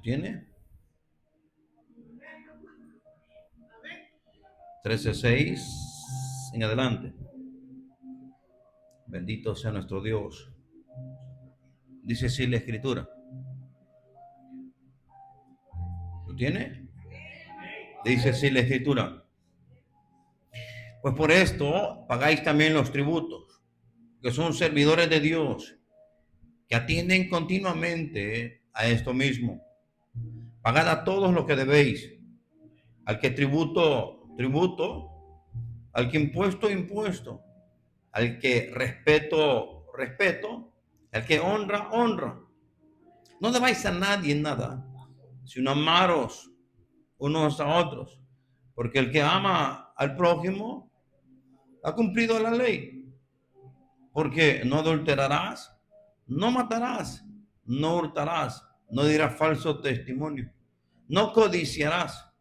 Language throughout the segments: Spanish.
tiene? 13:6 en adelante. Bendito sea nuestro Dios. Dice así la Escritura. ¿Lo tiene? Dice así la Escritura. Pues por esto pagáis también los tributos, que son servidores de Dios, que atienden continuamente a esto mismo. Pagad a todos lo que debéis, al que tributo, tributo, al que impuesto, impuesto, al que respeto, respeto, al que honra, honra. No debáis a nadie nada, sino amaros unos a otros, porque el que ama al prójimo ha cumplido la ley. Porque no adulterarás, no matarás, no hurtarás, no dirás falso testimonio, no codiciarás.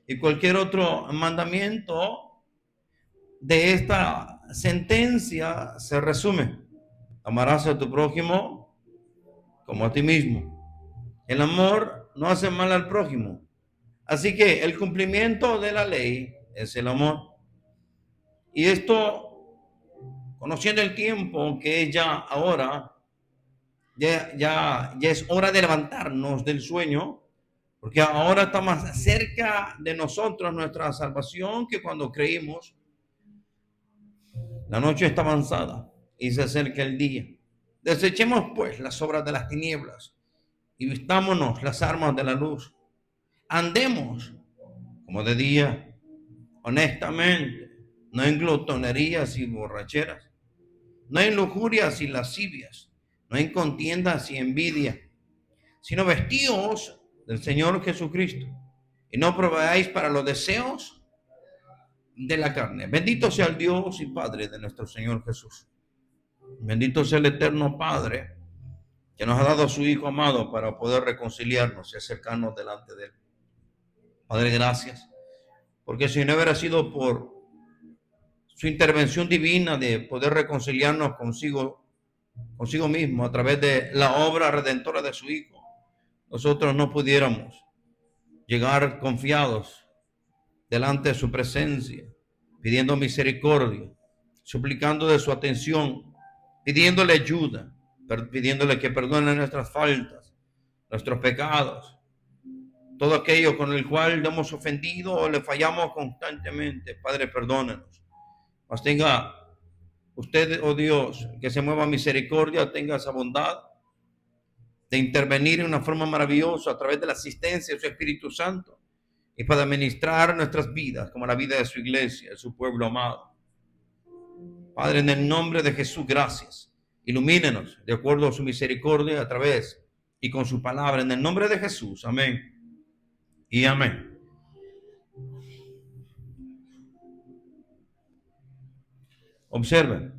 Y cualquier otro mandamiento de esta sentencia se resume: amarás a tu prójimo como a ti mismo. El amor no hace mal al prójimo. Así que el cumplimiento de la ley es el amor. Y esto, conociendo el tiempo que es ya ahora, ya es hora de levantarnos del sueño, porque ahora está más cerca de nosotros nuestra salvación que cuando creímos. La noche está avanzada y se acerca el día. Desechemos pues las obras de las tinieblas y vistámonos las armas de la luz. Andemos como de día, honestamente, no en glotonerías y borracheras, no en lujurias y lascivias, no en contiendas y envidia, sino vestíos del Señor Jesucristo y no proveáis para los deseos de la carne. Bendito sea el Dios y Padre de nuestro Señor Jesús. Bendito sea el eterno Padre que nos ha dado a su Hijo amado para poder reconciliarnos y acercarnos delante de Él. Padre, gracias, porque si no hubiera sido por su intervención divina de poder reconciliarnos consigo mismo a través de la obra redentora de su Hijo, nosotros no pudiéramos llegar confiados delante de su presencia, pidiendo misericordia, suplicando de su atención, pidiéndole ayuda, pidiéndole que perdone nuestras faltas, nuestros pecados, todo aquello con el cual le hemos ofendido o le fallamos constantemente. Padre, perdónenos. Mas tenga usted, oh Dios, que se mueva misericordia, tenga esa bondad de intervenir en una forma maravillosa a través de la asistencia de su Espíritu Santo y para administrar nuestras vidas como la vida de su iglesia, de su pueblo amado. Padre, en el nombre de Jesús, gracias. Ilumínenos de acuerdo a su misericordia a través y con su palabra. En el nombre de Jesús. Amén y amén. Observen.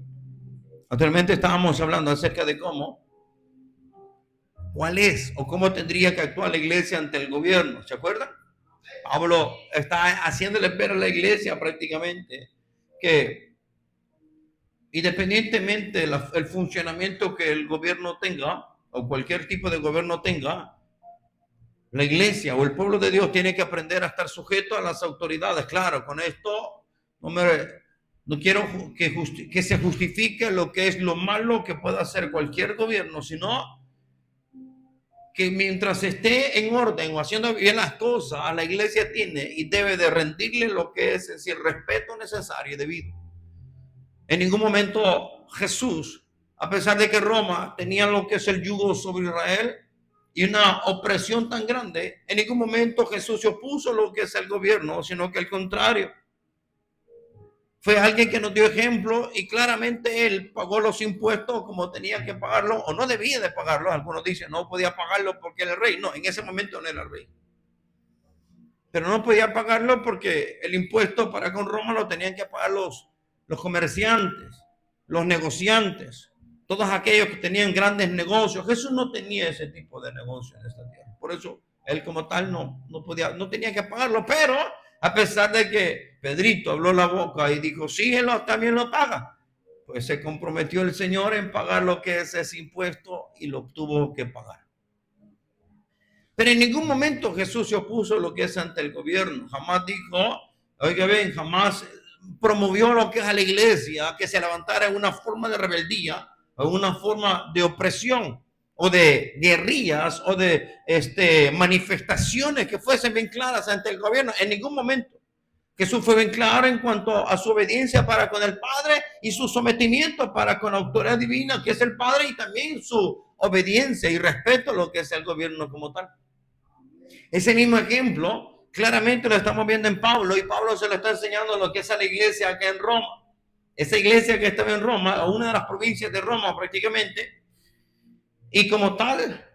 Anteriormente estábamos hablando acerca de cuál es o cómo tendría que actuar la iglesia ante el gobierno. ¿Se acuerdan? Pablo está haciéndole ver a la iglesia prácticamente que independientemente del funcionamiento que el gobierno tenga o cualquier tipo de gobierno tenga, la iglesia o el pueblo de Dios tiene que aprender a estar sujeto a las autoridades. Claro, con esto no quiero que se justifique lo que es lo malo que pueda hacer cualquier gobierno, sino que mientras esté en orden o haciendo bien las cosas, la iglesia tiene y debe de rendirle lo que es el respeto necesario y debido. En ningún momento Jesús, a pesar de que Roma tenía lo que es el yugo sobre Israel y una opresión tan grande, en ningún momento Jesús se opuso a lo que es el gobierno, sino que al contrario, fue alguien que nos dio ejemplo y claramente él pagó los impuestos como tenía que pagarlo o no debía de pagarlo. Algunos dicen no podía pagarlo porque era el rey. No, en ese momento no era el rey. Pero no podía pagarlo porque el impuesto para con Roma lo tenían que pagar los comerciantes, los negociantes, todos aquellos que tenían grandes negocios. Jesús no tenía ese tipo de negocio en esta tierra. Por eso él como tal no tenía que pagarlo. Pero a pesar de que Pedrito abrió la boca y dijo, sí, él también lo paga, pues se comprometió el Señor en pagar lo que es ese impuesto y lo tuvo que pagar. Pero en ningún momento Jesús se opuso a lo que es ante el gobierno. Jamás dijo, oiga bien, jamás promovió lo que es a la iglesia, que se levantara en una forma de rebeldía o una forma de opresión o de guerrillas o de manifestaciones que fuesen bien claras ante el gobierno. En ningún momento. Jesús fue bien claro en cuanto a su obediencia para con el Padre y su sometimiento para con la autoridad divina que es el Padre, y también su obediencia y respeto a lo que es el gobierno como tal. Ese mismo ejemplo claramente lo estamos viendo en Pablo, y Pablo se lo está enseñando lo que es a la iglesia acá en Roma. Esa iglesia que estaba en Roma, o una de las provincias de Roma prácticamente, y como tal,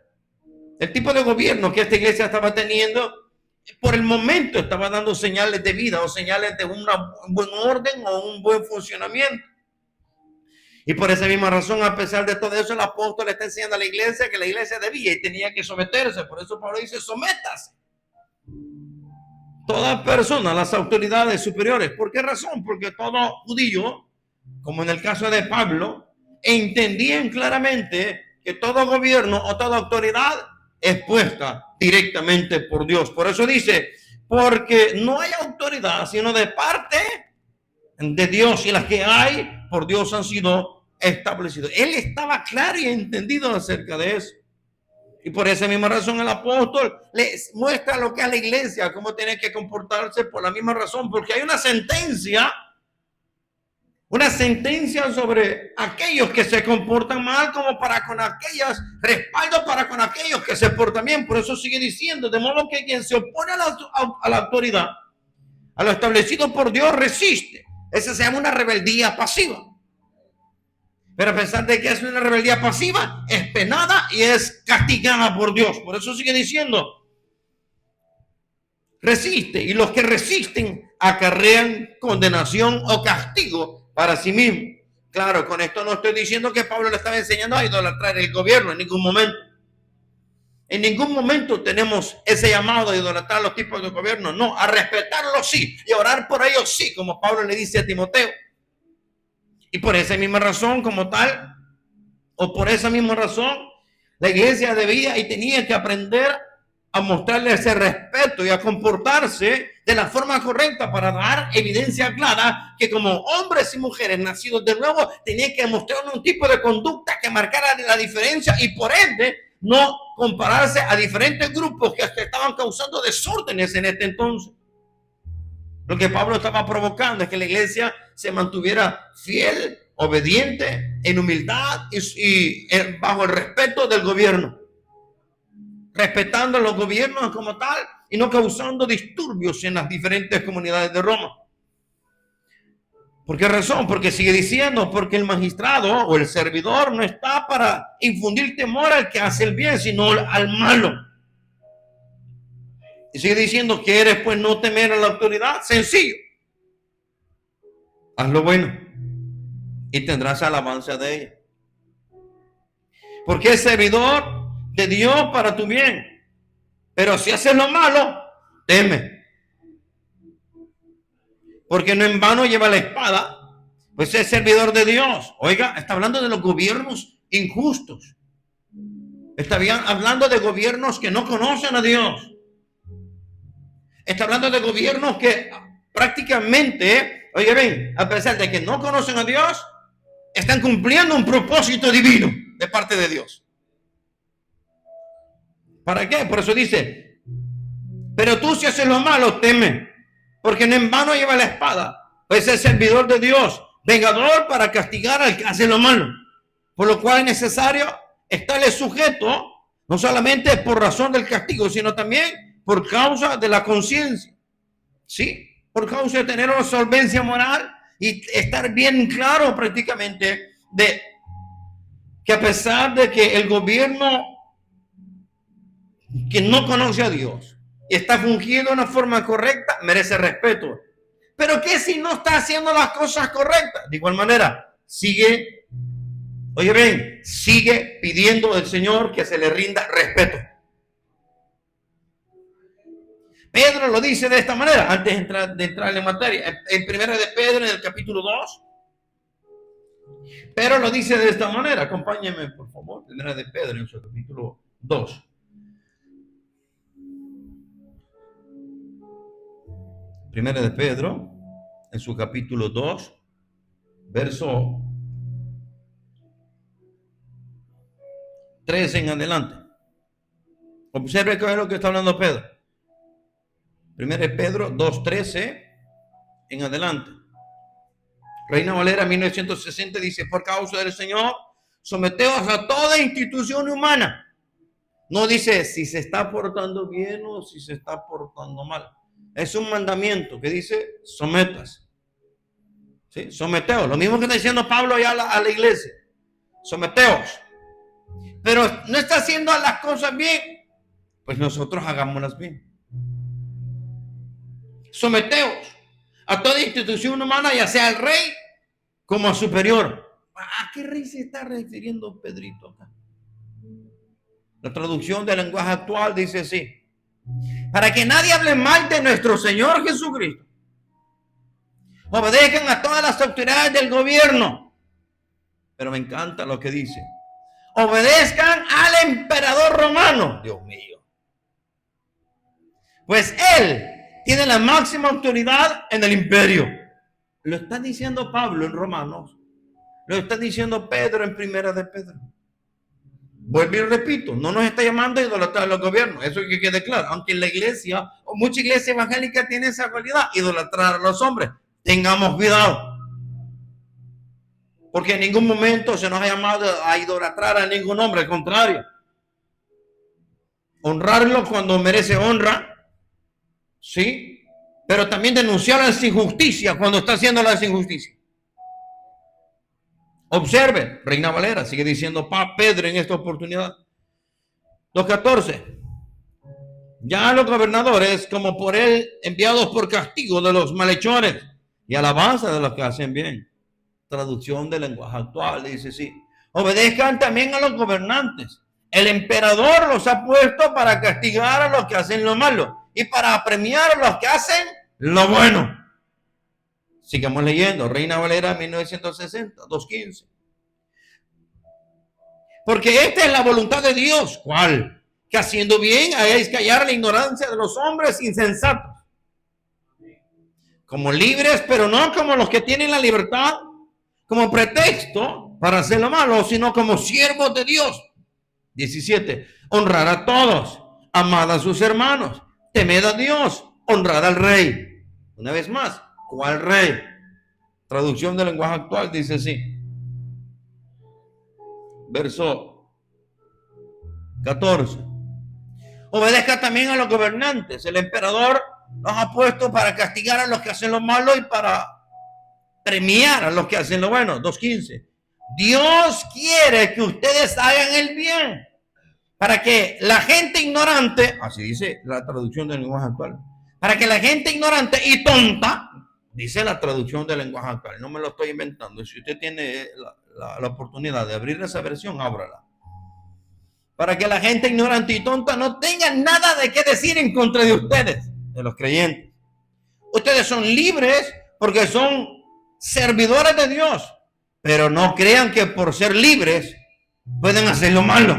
el tipo de gobierno que esta iglesia estaba teniendo, por el momento estaba dando señales de vida o señales de un buen orden o un buen funcionamiento. Y por esa misma razón, a pesar de todo eso, el apóstol le está enseñando a la iglesia que la iglesia debía y tenía que someterse. Por eso Pablo dice, sométase toda persona a las autoridades superiores. ¿Por qué razón? Porque todo judío, como en el caso de Pablo, entendían claramente que todo gobierno o toda autoridad es puesta directamente por Dios. Por eso dice, porque no hay autoridad sino de parte de Dios, y las que hay por Dios han sido establecidas. Él estaba claro y entendido acerca de eso. Y por esa misma razón el apóstol les muestra lo que es la iglesia, cómo tiene que comportarse, por la misma razón, porque hay una sentencia sobre aquellos que se comportan mal, como para con aquellas, respaldo para con aquellos que se portan bien. Por eso sigue diciendo, de modo que quien se opone a la autoridad, a lo establecido por Dios, resiste. Esa se llama una rebeldía pasiva. Pero a pesar de que es una rebeldía pasiva, es penada y es castigada por Dios. Por eso sigue diciendo, resiste, y los que resisten acarrean condenación o castigo para sí mismos. Claro, con esto no estoy diciendo que Pablo le estaba enseñando a idolatrar el gobierno en ningún momento. En ningún momento tenemos ese llamado a idolatrar los tipos de gobierno. No, a respetarlos sí, y a orar por ellos sí, como Pablo le dice a Timoteo. Y por esa misma razón, como tal, o por esa misma razón, la iglesia debía y tenía que aprender a mostrarle ese respeto y a comportarse de la forma correcta para dar evidencia clara que como hombres y mujeres nacidos de nuevo tenían que mostrar un tipo de conducta que marcara la diferencia, y por ende no compararse a diferentes grupos que estaban causando desórdenes en este entonces. Lo que Pablo estaba provocando es que la iglesia se mantuviera fiel, obediente, en humildad y bajo el respeto del gobierno, respetando a los gobiernos como tal y no causando disturbios en las diferentes comunidades de Roma. ¿Por qué razón? Porque sigue diciendo, porque el magistrado o el servidor no está para infundir temor al que hace el bien, sino al malo. Y sigue diciendo, ¿quieres pues no temer a la autoridad? Sencillo. Haz lo bueno y tendrás alabanza de ella. Porque es servidor de Dios para tu bien. Pero si haces lo malo, teme. Porque no en vano lleva la espada, pues es servidor de Dios. Oiga, está hablando de los gobiernos injustos. Está hablando de gobiernos que no conocen a Dios. Está hablando de gobiernos que prácticamente, oiga bien, a pesar de que no conocen a Dios, están cumpliendo un propósito divino de parte de Dios. ¿Para qué? Por eso dice, pero tú si haces lo malo, teme, porque no en vano lleva la espada, pues es servidor de Dios, vengador para castigar al que hace lo malo, por lo cual es necesario estarle sujeto, no solamente por razón del castigo, sino también por causa de la conciencia, ¿sí? Por causa de tener una solvencia moral y estar bien claro prácticamente de que a pesar de que el gobierno que no conoce a Dios y está fungiendo de una forma correcta, merece respeto. Pero ¿qué si no está haciendo las cosas correctas? De igual manera, sigue, oye bien, sigue pidiendo al Señor que se le rinda respeto. Pedro lo dice de esta manera, antes de entrar en materia, en primera de Pedro, en el capítulo 2. Pedro lo dice de esta manera, acompáñenme por favor, primera de Pedro, en su capítulo 2. Primera de Pedro, en su capítulo 2, verso 13 en adelante. Observe qué es lo que está hablando Pedro. Primera de Pedro 2:13 en adelante. Reina Valera 1960 dice: por causa del Señor, someteos a toda institución humana. No dice si se está portando bien o si se está portando mal. Es un mandamiento que dice sometas. ¿Sí? Someteos. Lo mismo que está diciendo Pablo allá a la iglesia. Someteos. Pero no está haciendo las cosas bien, pues nosotros hagámoslas bien. Someteos a toda institución humana, ya sea al rey como a superior. ¿A qué rey se está refiriendo Pedrito acá? La traducción del lenguaje actual dice así: para que nadie hable mal de nuestro Señor Jesucristo. Obedezcan a todas las autoridades del gobierno. Pero me encanta lo que dice: obedezcan al emperador romano. Dios mío. Pues él tiene la máxima autoridad en el imperio. Lo está diciendo Pablo en Romanos. Lo está diciendo Pedro en Primera de Pedro. Vuelvo y repito, no nos está llamando a idolatrar a los gobiernos. Eso hay que quede claro. Aunque en la iglesia, o mucha iglesia evangélica tiene esa cualidad, idolatrar a los hombres. Tengamos cuidado. Porque en ningún momento se nos ha llamado a idolatrar a ningún hombre. Al contrario. Honrarlo cuando merece honra. Sí. Pero también denunciar las injusticias cuando está haciendo las injusticias. Observe, Reina Valera sigue diciendo Pedro en esta oportunidad. 2:14. Ya los gobernadores, como por él, enviados por castigo de los malhechores y alabanza de los que hacen bien. Traducción del lenguaje actual dice sí: obedezcan también a los gobernantes. El emperador los ha puesto para castigar a los que hacen lo malo y para premiar a los que hacen lo bueno. Sigamos leyendo. Reina Valera 1960, 2:15. Porque esta es la voluntad de Dios. ¿Cuál? Que haciendo bien hagáis callar la ignorancia de los hombres insensatos. Como libres, pero no como los que tienen la libertad como pretexto para hacer lo malo, sino como siervos de Dios. 17. Honrar a todos, amad a sus hermanos, temed a Dios, honrad al rey. Una vez más, ¿cuál rey? Traducción del lenguaje actual dice así. Verso 14. Obedezca también a los gobernantes. El emperador los ha puesto para castigar a los que hacen lo malo y para premiar a los que hacen lo bueno. 2:15. Dios quiere que ustedes hagan el bien para que la gente ignorante, así dice la traducción del lenguaje actual, para que la gente ignorante y tonta, dice la traducción del lenguaje actual, no me lo estoy inventando. Si usted tiene la oportunidad de abrir esa versión, ábrala. Para que la gente ignorante y tonta no tenga nada de qué decir en contra de ustedes, de los creyentes. Ustedes son libres porque son servidores de Dios, pero no crean que por ser libres pueden hacer lo malo.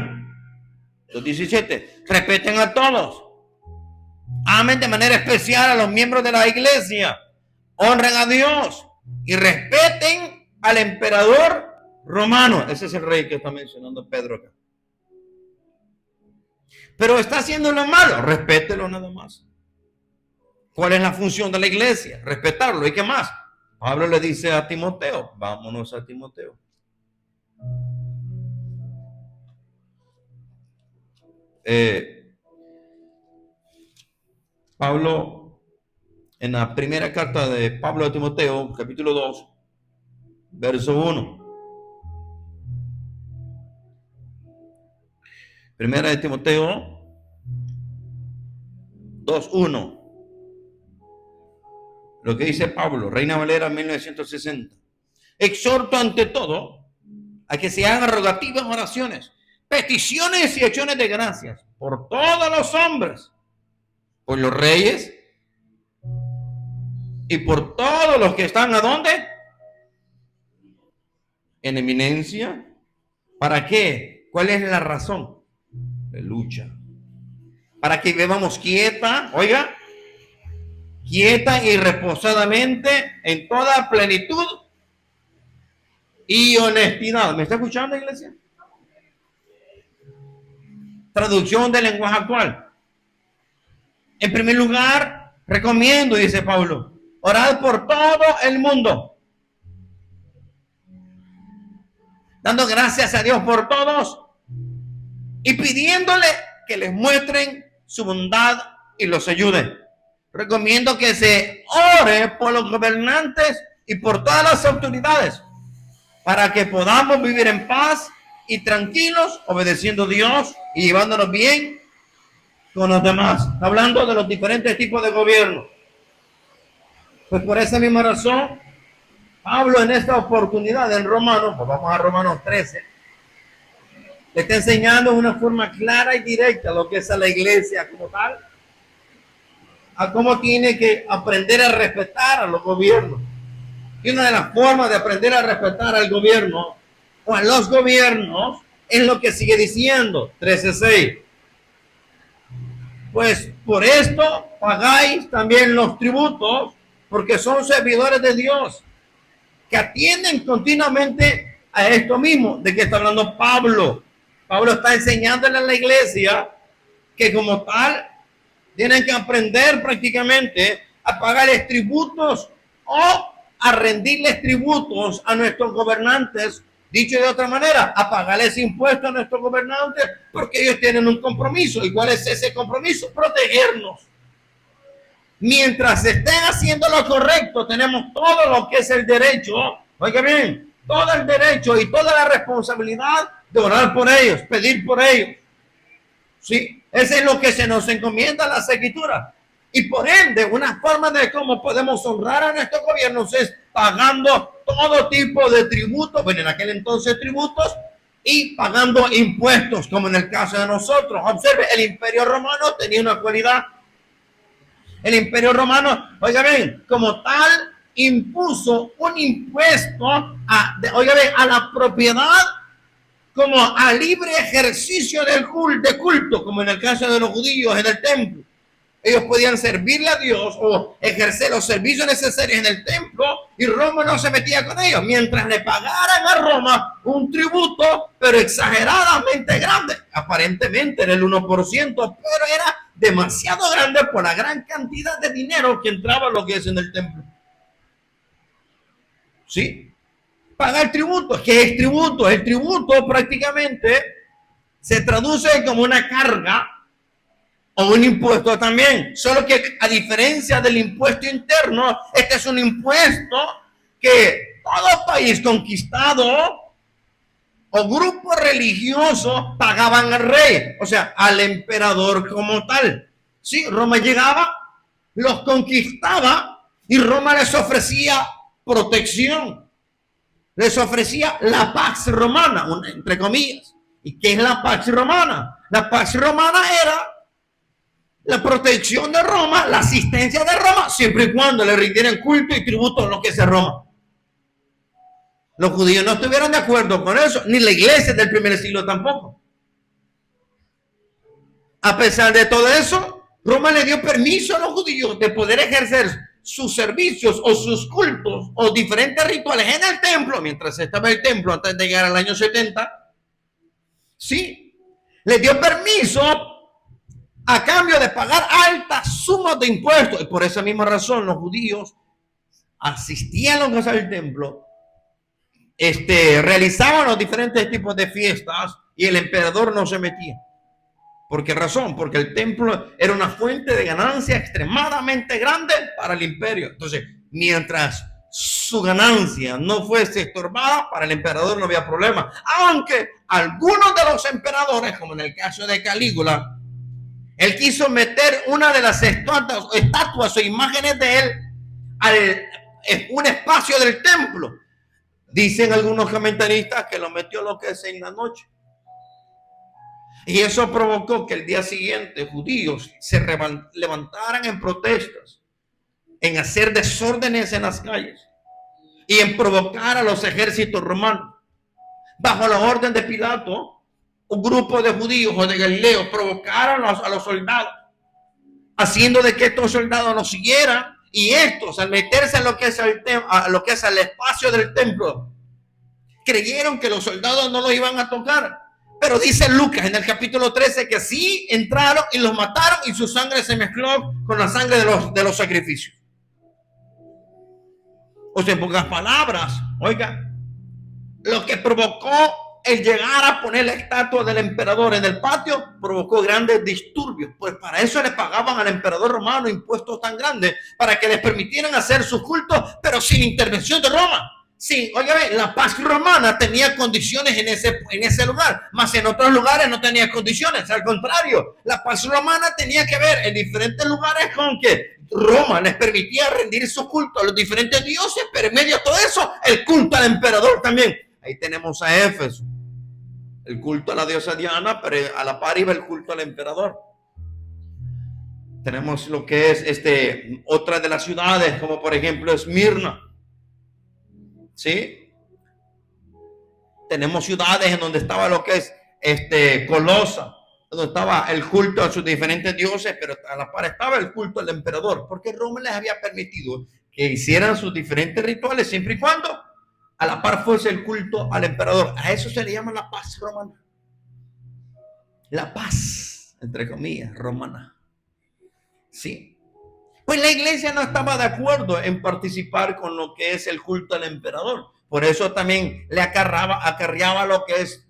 Los 17. Respeten a todos. Amen de manera especial a los miembros de la iglesia. Honren a Dios y respeten al emperador romano. Ese es el rey que está mencionando Pedro acá. Pero está haciendo lo malo, respételo nada más. ¿Cuál es la función de la iglesia? Respetarlo. ¿Y qué más? Pablo le dice a Timoteo, vámonos a Timoteo. Pablo, en la primera carta de Pablo a Timoteo, capítulo 2, verso 1. Primera de Timoteo 2:1. Lo que dice Pablo, Reina Valera 1960. Exhorto ante todo a que se hagan rogativas, oraciones, peticiones y acciones de gracias por todos los hombres, por los reyes y por todos los que están ¿a dónde? En eminencia. ¿Para qué? ¿Cuál es la razón? De lucha. Para que vivamos quieta, oiga, quieta y reposadamente en toda plenitud y honestidad. ¿Me está escuchando, iglesia? Traducción del lenguaje actual. En primer lugar, recomiendo, dice Pablo, orad por todo el mundo, dando gracias a Dios por todos y pidiéndole que les muestren su bondad y los ayude. Recomiendo que se ore por los gobernantes y por todas las autoridades para que podamos vivir en paz y tranquilos, obedeciendo a Dios y llevándonos bien con los demás. Hablando de los diferentes tipos de gobierno. Pues por esa misma razón, Pablo en esta oportunidad en Romanos, pues vamos a Romanos 13, le está enseñando de una forma clara y directa lo que es a la iglesia como tal, a cómo tiene que aprender a respetar a los gobiernos. Y una de las formas de aprender a respetar al gobierno o a los gobiernos es lo que sigue diciendo 13:6. Pues por esto pagáis también los tributos, porque son servidores de Dios, que atienden continuamente a esto mismo. ¿De qué está hablando Pablo? Pablo está enseñándole a la iglesia que como tal tienen que aprender prácticamente a pagarles tributos o a rendirles tributos a nuestros gobernantes. Dicho de otra manera, a pagarles impuestos a nuestros gobernantes, porque ellos tienen un compromiso. ¿Y cuál es ese compromiso? Protegernos. Mientras estén haciendo lo correcto, tenemos todo lo que es el derecho, oiga bien, todo el derecho y toda la responsabilidad de orar por ellos, pedir por ellos. Sí, eso es lo que se nos encomienda a las escrituras. Y por ende, una forma de cómo podemos honrar a nuestros gobiernos es pagando todo tipo de tributos, bueno, en aquel entonces tributos, y pagando impuestos, como en el caso de nosotros. Observe, el Imperio Romano tenía una cualidad. El Imperio Romano, oiga bien, como tal, impuso un impuesto a la propiedad como a libre ejercicio del culto, como en el caso de los judíos en el templo. Ellos podían servirle a Dios o ejercer los servicios necesarios en el templo y Roma no se metía con ellos, mientras le pagaran a Roma un tributo, pero exageradamente grande. Aparentemente era el 1%, pero era demasiado grande por la gran cantidad de dinero que entraba lo que es en el templo. ¿Sí? Pagar tributo. ¿Qué es tributo? El tributo prácticamente se traduce como una carga o un impuesto también, solo que a diferencia del impuesto interno, este es un impuesto que todo país conquistado o grupo religioso pagaban al rey, o sea, al emperador como tal. Sí, Roma llegaba, los conquistaba y Roma les ofrecía protección, les ofrecía la pax romana, entre comillas. ¿Y qué es la pax romana? La pax romana era la protección de Roma, la asistencia de Roma, siempre y cuando le rindieran culto y tributo a lo que es Roma. Los judíos no estuvieron de acuerdo con eso, ni la iglesia del primer siglo tampoco. A pesar de todo eso, Roma le dio permiso a los judíos de poder ejercer sus servicios o sus cultos o diferentes rituales en el templo, mientras estaba el templo antes de llegar al año 70. Sí, le dio permiso a cambio de pagar altas sumas de impuestos. Y por esa misma razón los judíos asistían a los cosas del templo, realizaban los diferentes tipos de fiestas y el emperador no se metía. ¿Por qué razón? Porque el templo era una fuente de ganancia extremadamente grande para el imperio. Entonces, mientras su ganancia no fuese estorbada, para el emperador no había problema. Aunque algunos de los emperadores, como en el caso de Calígula, él quiso meter una de las estatuas o imágenes de él en un espacio del templo. Dicen algunos comentaristas que lo metió lo que es en la noche. Y eso provocó que el día siguiente judíos se levantaran en protestas, en hacer desórdenes en las calles y en provocar a los ejércitos romanos. Bajo la orden de Pilato, un grupo de judíos o de galileos provocaron a los soldados, haciendo de que estos soldados los siguieran Y estos, al meterse a lo que es el espacio del templo, creyeron que los soldados no los iban a tocar. Pero dice Lucas en el capítulo 13 que sí entraron y los mataron y su sangre se mezcló con la sangre de los sacrificios. O sea, en pocas palabras, oiga, lo que provocó el llegar a poner la estatua del emperador en el patio provocó grandes disturbios. Pues para eso le pagaban al emperador romano impuestos tan grandes para que les permitieran hacer sus cultos, pero sin intervención de Roma. Sí, oye, la paz romana tenía condiciones en ese lugar, más en otros lugares no tenía condiciones. Al contrario, la paz romana tenía que ver en diferentes lugares con que Roma les permitía rendir su culto a los diferentes dioses, pero en medio de todo eso, el culto al emperador también. Ahí tenemos a Éfeso, el culto a la diosa Diana, pero a la par iba el culto al emperador. Tenemos lo que es otra de las ciudades, como por ejemplo Esmirna. ¿Sí? Tenemos ciudades en donde estaba lo que es Colosa, donde estaba el culto a sus diferentes dioses, pero a la par estaba el culto al emperador, porque Roma les había permitido que hicieran sus diferentes rituales siempre y cuando a la par fuese el culto al emperador. A eso se le llama la paz romana. La paz, entre comillas, romana. Sí. Pues la iglesia no estaba de acuerdo en participar con lo que es el culto al emperador. Por eso también le acarreaba lo que es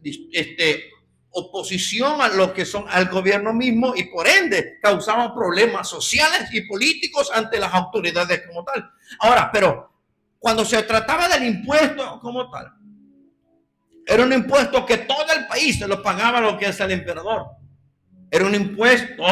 oposición a lo que son al gobierno mismo y por ende causaba problemas sociales y políticos ante las autoridades como tal. Ahora, pero cuando se trataba del impuesto como tal, era un impuesto que todo el país se lo pagaba lo que es el emperador. Era un impuesto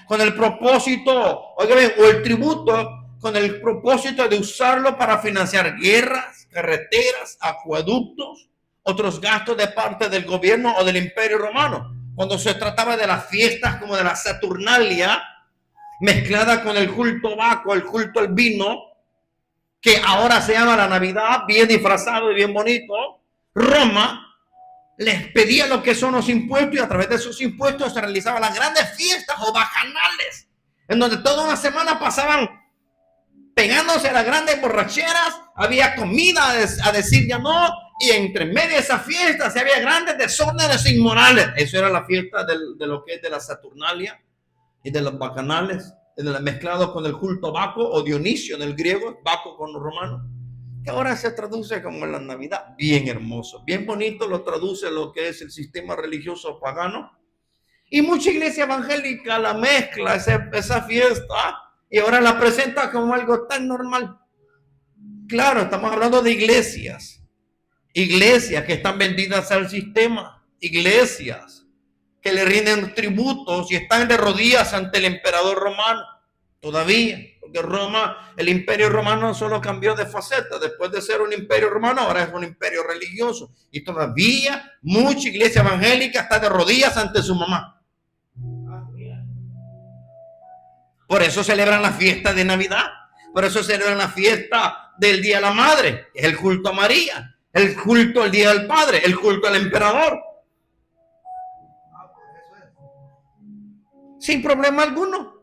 con el propósito, oigan bien, o el tributo con el propósito de usarlo para financiar guerras, carreteras, acueductos, otros gastos de parte del gobierno o del Imperio Romano. Cuando se trataba de las fiestas como de la Saturnalia, mezclada con el culto Baco, el culto al vino, que ahora se llama la Navidad, bien disfrazado y bien bonito, Roma les pedía lo que son los impuestos y a través de esos impuestos se realizaban las grandes fiestas o bacanales, en donde toda una semana pasaban pegándose a las grandes borracheras, había comida a decir ya no, y entre medio de esas fiestas había grandes desórdenes inmorales. Eso era la fiesta de lo que es de la Saturnalia y de los bacanales, mezclado con el culto Baco o Dionisio en el griego, Baco con los romanos, que ahora se traduce como en la Navidad. Bien hermoso, bien bonito lo traduce lo que es el sistema religioso pagano. Y mucha iglesia evangélica la mezcla esa fiesta y ahora la presenta como algo tan normal. Claro, estamos hablando de iglesias que están vendidas al sistema, iglesias que le rinden tributos y están de rodillas ante el emperador romano todavía. Porque Roma, el imperio romano solo cambió de faceta. Después de ser un imperio romano, ahora es un imperio religioso. Y todavía mucha iglesia evangélica está de rodillas ante su mamá. Por eso celebran la fiesta de Navidad. Por eso celebran la fiesta del Día de la Madre. Es el culto a María. El culto al Día del Padre. El culto al emperador. Sin problema alguno.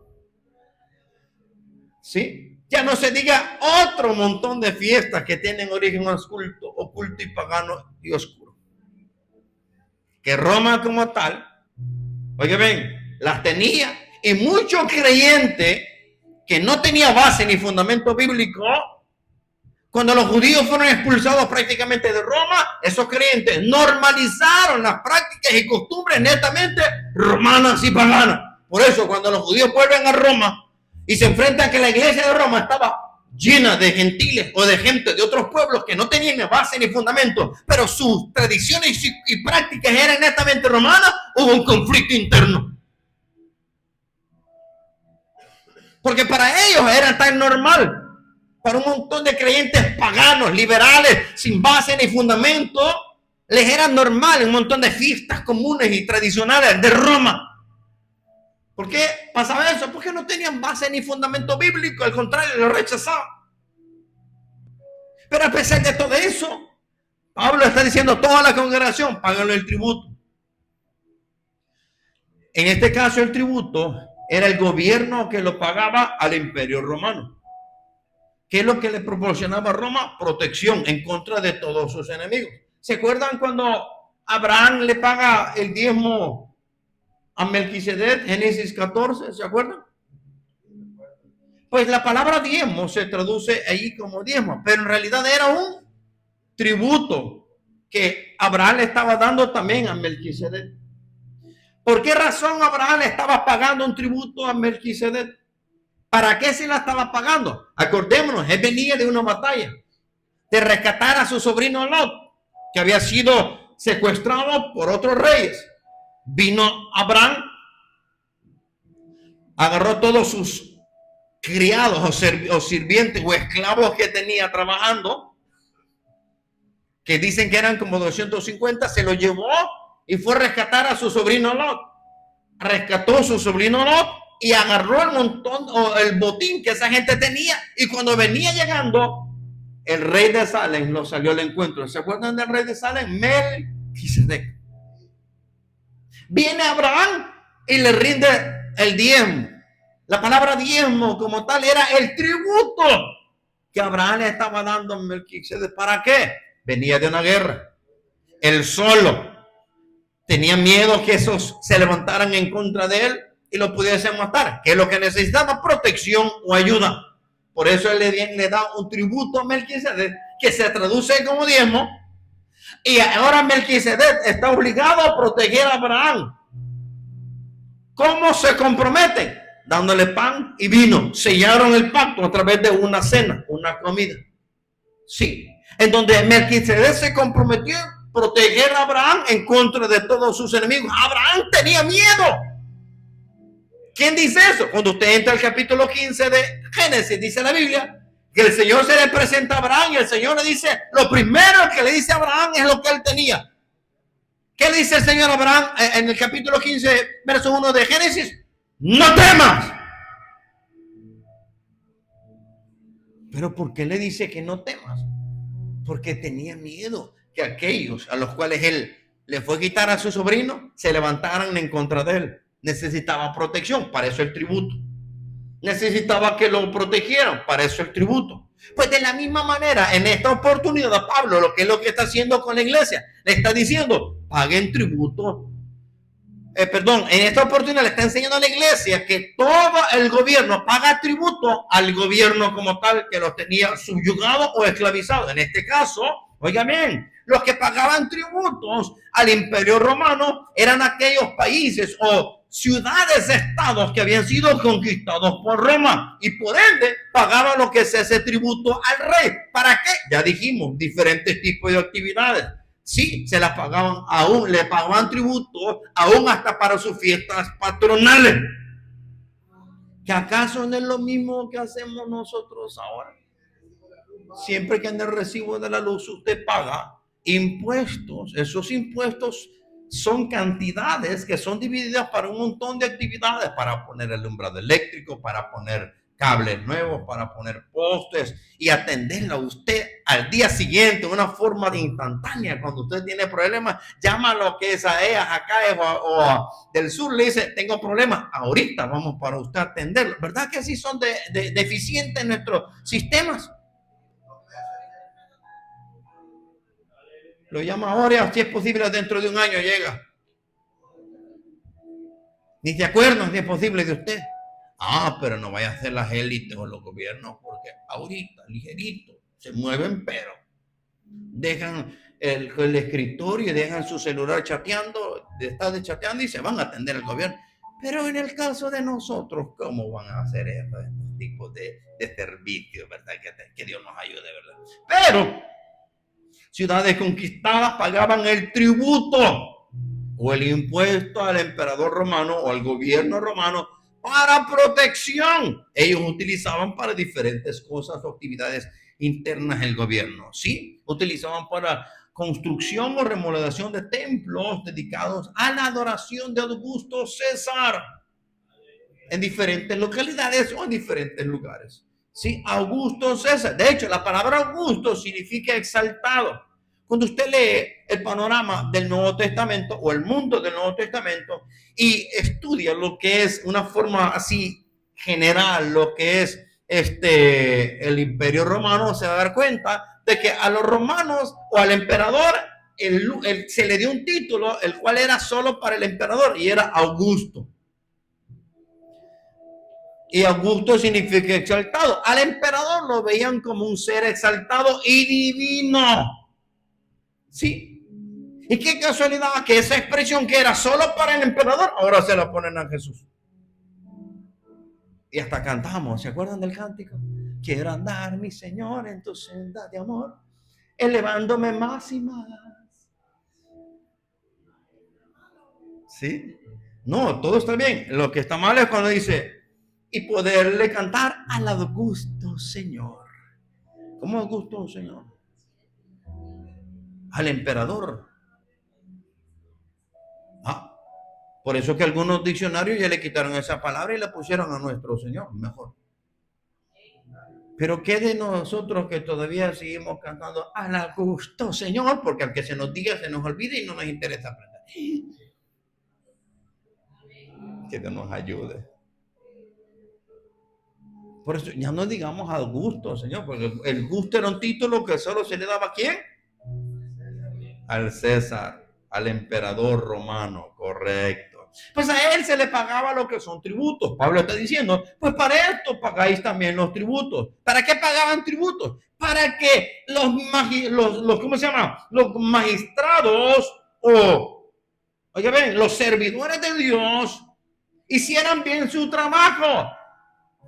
¿Sí? Ya no se diga otro montón de fiestas que tienen origen oculto y pagano y oscuro. Que Roma como tal, oye ven, las tenía, y muchos creyentes que no tenía base ni fundamento bíblico, cuando los judíos fueron expulsados prácticamente de Roma, esos creyentes normalizaron las prácticas y costumbres netamente romanas y paganas. Por eso cuando los judíos vuelven a Roma y se enfrentan que la iglesia de Roma estaba llena de gentiles o de gente de otros pueblos que no tenían ni base ni fundamento, pero sus tradiciones y prácticas eran netamente romanas, hubo un conflicto interno. Porque para ellos era tan normal. Para un montón de creyentes paganos, liberales, sin base ni fundamento, les era normal un montón de fiestas comunes y tradicionales de Roma. ¿Por qué pasaba eso? Porque no tenían base ni fundamento bíblico, al contrario, lo rechazaban. Pero a pesar de todo eso, Pablo está diciendo a toda la congregación, páganle el tributo. En este caso, el tributo era el gobierno que lo pagaba al imperio romano. ¿Qué es lo que le proporcionaba a Roma? Protección en contra de todos sus enemigos. ¿Se acuerdan cuando Abraham le paga el diezmo a Melquisedec, Génesis 14? ¿Se acuerdan? Pues la palabra diezmo se traduce ahí como diezmo, pero en realidad era un tributo que Abraham le estaba dando también a Melquisedec. ¿Por qué razón Abraham le estaba pagando un tributo a Melquisedec? ¿Para qué se la estaba pagando? Acordémonos, él venía de una batalla, de rescatar a su sobrino Lot, que había sido secuestrado por otros reyes. Vino Abraham, agarró todos sus criados o sirvientes o esclavos que tenía trabajando, que dicen que eran como 250, se los llevó y fue a rescatar a su sobrino Lot. Rescató a su sobrino Lot y agarró el montón o el botín que esa gente tenía, y cuando venía llegando el rey de Salem lo salió al encuentro. ¿Se acuerdan del rey de Salem? Melquisedec. Viene Abraham y le rinde el diezmo. La palabra diezmo como tal era el tributo que Abraham le estaba dando a Melquisedec. ¿Para qué? Venía de una guerra. Él solo tenía miedo que esos se levantaran en contra de él y lo pudiesen matar, que es lo que necesitaba: protección o ayuda. Por eso él le da un tributo a Melquisedec, que se traduce como diezmo, y ahora Melquisedec está obligado a proteger a Abraham. ¿Cómo se comprometen? Dándole pan y vino. Sellaron el pacto a través de una cena, una comida. Sí, en donde Melquisedec se comprometió a proteger a Abraham en contra de todos sus enemigos. Abraham tenía miedo. ¿Quién dice eso? Cuando usted entra al capítulo 15 de Génesis, dice la Biblia que el Señor se le presenta a Abraham y el Señor le dice, lo primero que le dice a Abraham es lo que él tenía. ¿Qué le dice el Señor a Abraham en el capítulo 15, verso 1 de Génesis? No temas. ¿Pero por qué le dice que no temas? Porque tenía miedo que aquellos a los cuales él le fue a quitar a su sobrino se levantaran en contra de él. Necesitaba protección, para eso el tributo. Necesitaba que lo protegieran, para eso el tributo. Pues de la misma manera, en esta oportunidad, Pablo, lo que es lo que está haciendo con la iglesia, le está diciendo, paguen tributo. En esta oportunidad le está enseñando a la iglesia que todo el gobierno paga tributo al gobierno como tal, que los tenía subyugado o esclavizado. En este caso, oigan bien, los que pagaban tributos al imperio romano eran aquellos países o ciudades, estados que habían sido conquistados por Roma, y por ende pagaban lo que es ese tributo al rey. ¿Para qué? Ya dijimos, diferentes tipos de actividades. Sí, se las pagaban, aún le pagaban tributo, aún hasta para sus fiestas patronales. ¿Que acaso no es lo mismo que hacemos nosotros ahora? Siempre que en el recibo de la luz usted paga impuestos. Esos impuestos son cantidades que son divididas para un montón de actividades, para poner el alumbrado eléctrico, para poner cables nuevos, para poner postes y atenderlo a usted al día siguiente, una forma de instantánea. Cuando usted tiene problemas, llama a lo que es a ellas acá o del sur, le dice, tengo problemas, ahorita vamos para usted atenderlo. ¿Verdad que así son deficientes nuestros sistemas? Lo llama ahora, si es posible dentro de un año llega. Ni se acuerdan si es posible de usted. Ah, pero no vaya a ser las élites o los gobiernos, porque ahorita, ligerito, se mueven, pero dejan el escritorio y dejan su celular chateando, chateando y se van a atender al gobierno. Pero en el caso de nosotros, ¿cómo van a hacer estos tipos de servicios, verdad? Que Dios nos ayude, ¿verdad? Pero ciudades conquistadas pagaban el tributo o el impuesto al emperador romano o al gobierno romano para protección. Ellos utilizaban para diferentes cosas o actividades internas del gobierno. Sí, utilizaban para construcción o remodelación de templos dedicados a la adoración de Augusto César en diferentes localidades o en diferentes lugares. Sí, Augusto César. De hecho, la palabra Augusto significa exaltado. Cuando usted lee el panorama del Nuevo Testamento o el mundo del Nuevo Testamento y estudia lo que es una forma así general, lo que es el Imperio Romano, se va a dar cuenta de que a los romanos o al emperador se le dio un título, el cual era solo para el emperador, y era Augusto. Y Augusto significa exaltado. Al emperador lo veían como un ser exaltado y divino. Sí. Y qué casualidad que esa expresión que era solo para el emperador, ahora se la ponen a Jesús. Y hasta cantamos, ¿se acuerdan del cántico? Quiero andar, mi Señor, en tu senda de amor, elevándome más y más. ¿Sí? No, todo está bien. Lo que está mal es cuando dice, y poderle cantar al Augusto Señor. ¿Cómo Augusto Señor? Al emperador. Ah, por eso que algunos diccionarios ya le quitaron esa palabra y la pusieron a nuestro Señor, mejor. Pero qué de nosotros que todavía seguimos cantando al Augusto Señor, porque al que se nos diga se nos olvida y no nos interesa aprender. Que Dios nos ayude. Por eso ya no digamos al gusto, Señor, porque el gusto era un título que solo se le daba a ¿quién? Al César, al emperador romano, correcto. Pues a él se le pagaba lo que son tributos. Pablo está diciendo, pues para esto pagáis también los tributos. ¿Para qué pagaban tributos? Para que los ¿cómo se llama? Los magistrados oye, ven, los servidores de Dios hicieran bien su trabajo.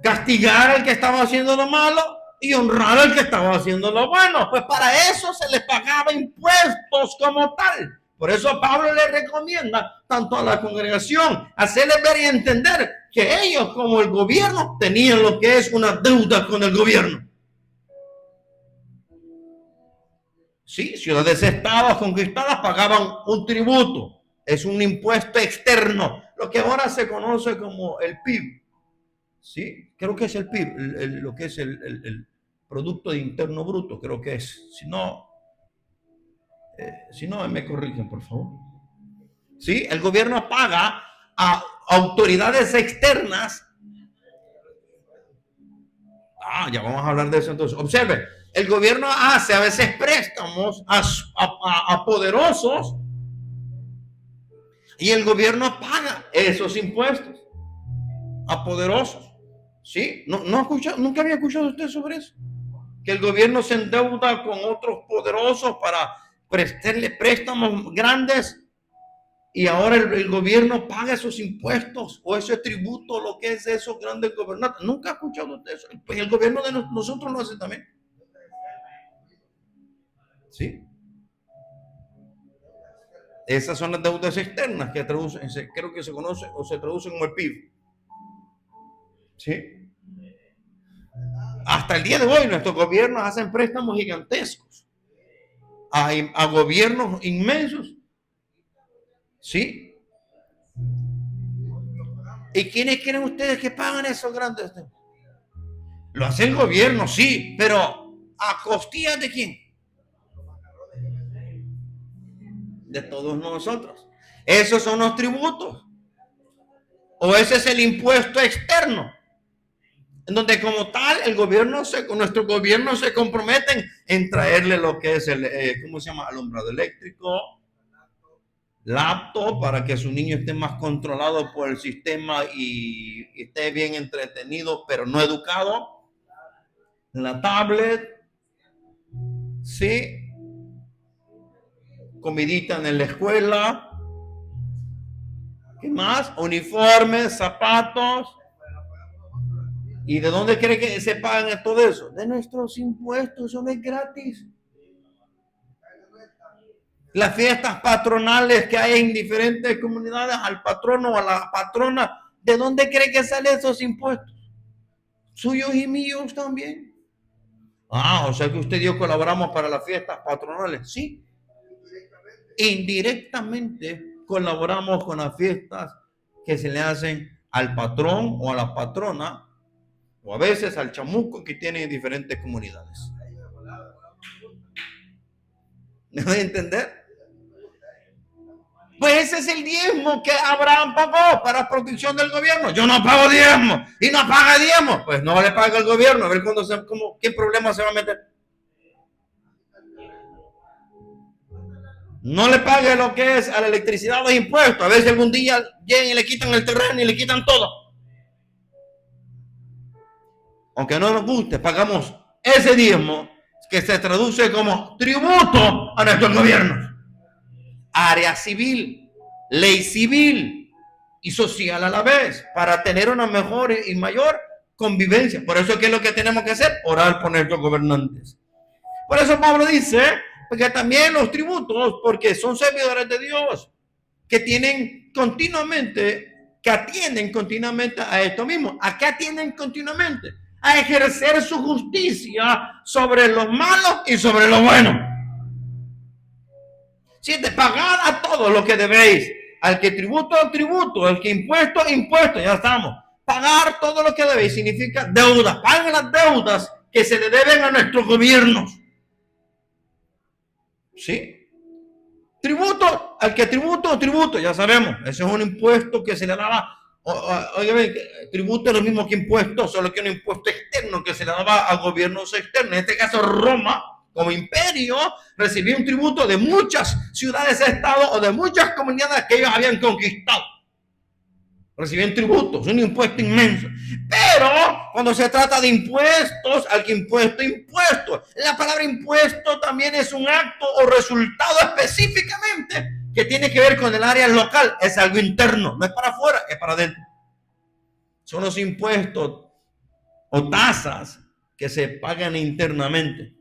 Castigar al que estaba haciendo lo malo y honrar al que estaba haciendo lo bueno. Pues para eso se les pagaba impuestos como tal. Por eso Pablo le recomienda tanto a la congregación hacerles ver y entender que ellos como el gobierno tenían lo que es una deuda con el gobierno. Sí, ciudades estados conquistadas pagaban un tributo. Es un impuesto externo, lo que ahora se conoce como el PIB. Sí, creo que es el PIB, lo que es el Producto Interno Bruto, creo que es. Si no, me corrigen, por favor. Sí, el gobierno paga a autoridades externas. Ya vamos a hablar de eso entonces. Observe, el gobierno hace a veces préstamos a poderosos y el gobierno paga esos impuestos a poderosos. ¿Sí? Nunca había escuchado usted sobre eso. Que el gobierno se endeuda con otros poderosos para prestarle préstamos grandes y ahora el gobierno paga esos impuestos o ese tributo, lo que es esos grandes gobernantes. Nunca he escuchado de eso. Pues el gobierno de nosotros lo hace también. ¿Sí? Esas son las deudas externas que creo que se conoce o se traducen como el PIB. ¿Sí? Hasta el día de hoy nuestros gobiernos hacen préstamos gigantescos a gobiernos inmensos. ¿Sí? ¿Y quiénes creen ustedes que pagan esos grandes? Lo hace el gobierno, sí, pero ¿a costillas de quién? De todos nosotros. Esos son los tributos. O ese es el impuesto externo. En donde como tal nuestro gobierno se comprometen en traerle lo que es ¿cómo se llama? Alumbrado eléctrico, laptop para que su niño esté más controlado por el sistema y esté bien entretenido, pero no educado. La tablet, sí, comidita en la escuela. ¿Qué más? Uniformes, zapatos. ¿Y de dónde cree que se pagan todo eso? De nuestros impuestos, eso no es gratis. Las fiestas patronales que hay en diferentes comunidades, al patrono o a la patrona, ¿de dónde cree que salen esos impuestos? Suyos y míos también. O sea que usted y yo colaboramos para las fiestas patronales. Sí. Indirectamente colaboramos con las fiestas que se le hacen al patrón o a la patrona, o a veces al chamuco que tiene diferentes comunidades. ¿Me voy a entender? Pues ese es el diezmo que Abraham pagó para protección del gobierno. Yo no pago diezmo y no paga diezmo. Pues no le paga el gobierno. A ver qué problema se va a meter. No le pague lo que es a la electricidad, los impuestos. A ver si algún día llegan y le quitan el terreno y le quitan todo. Aunque no nos guste, pagamos ese diezmo que se traduce como tributo a nuestros gobiernos. Área civil, ley civil y social a la vez, para tener una mejor y mayor convivencia. Por eso, ¿qué es lo que tenemos que hacer? Orar por nuestros gobernantes. Por eso Pablo dice, porque también los tributos, porque son servidores de Dios, que tienen continuamente, que atienden continuamente a esto mismo. ¿A qué atienden continuamente? A ejercer su justicia sobre los malos y sobre los buenos. Siete, pagad a todos lo que debéis. Al que tributo, tributo. Al que impuesto, impuesto. Ya estamos. Pagar todo lo que debéis significa deuda. Paguen las deudas que se le deben a nuestros gobiernos. ¿Sí? Tributo, al que tributo, tributo. Ya sabemos. Ese es un impuesto que se le daba. Oye, tributo es lo mismo que impuesto, solo que un impuesto externo que se le daba a gobiernos externos. En este caso, Roma, como imperio, recibía un tributo de muchas ciudades-estado o de muchas comunidades que ellos habían conquistado. Recibían tributos, un impuesto inmenso. Pero cuando se trata de impuestos, al que impuesto. La palabra impuesto también es un acto o resultado específicamente que tiene que ver con el área local. Es algo interno, no es para afuera, es para adentro. Son los impuestos o tasas que se pagan internamente.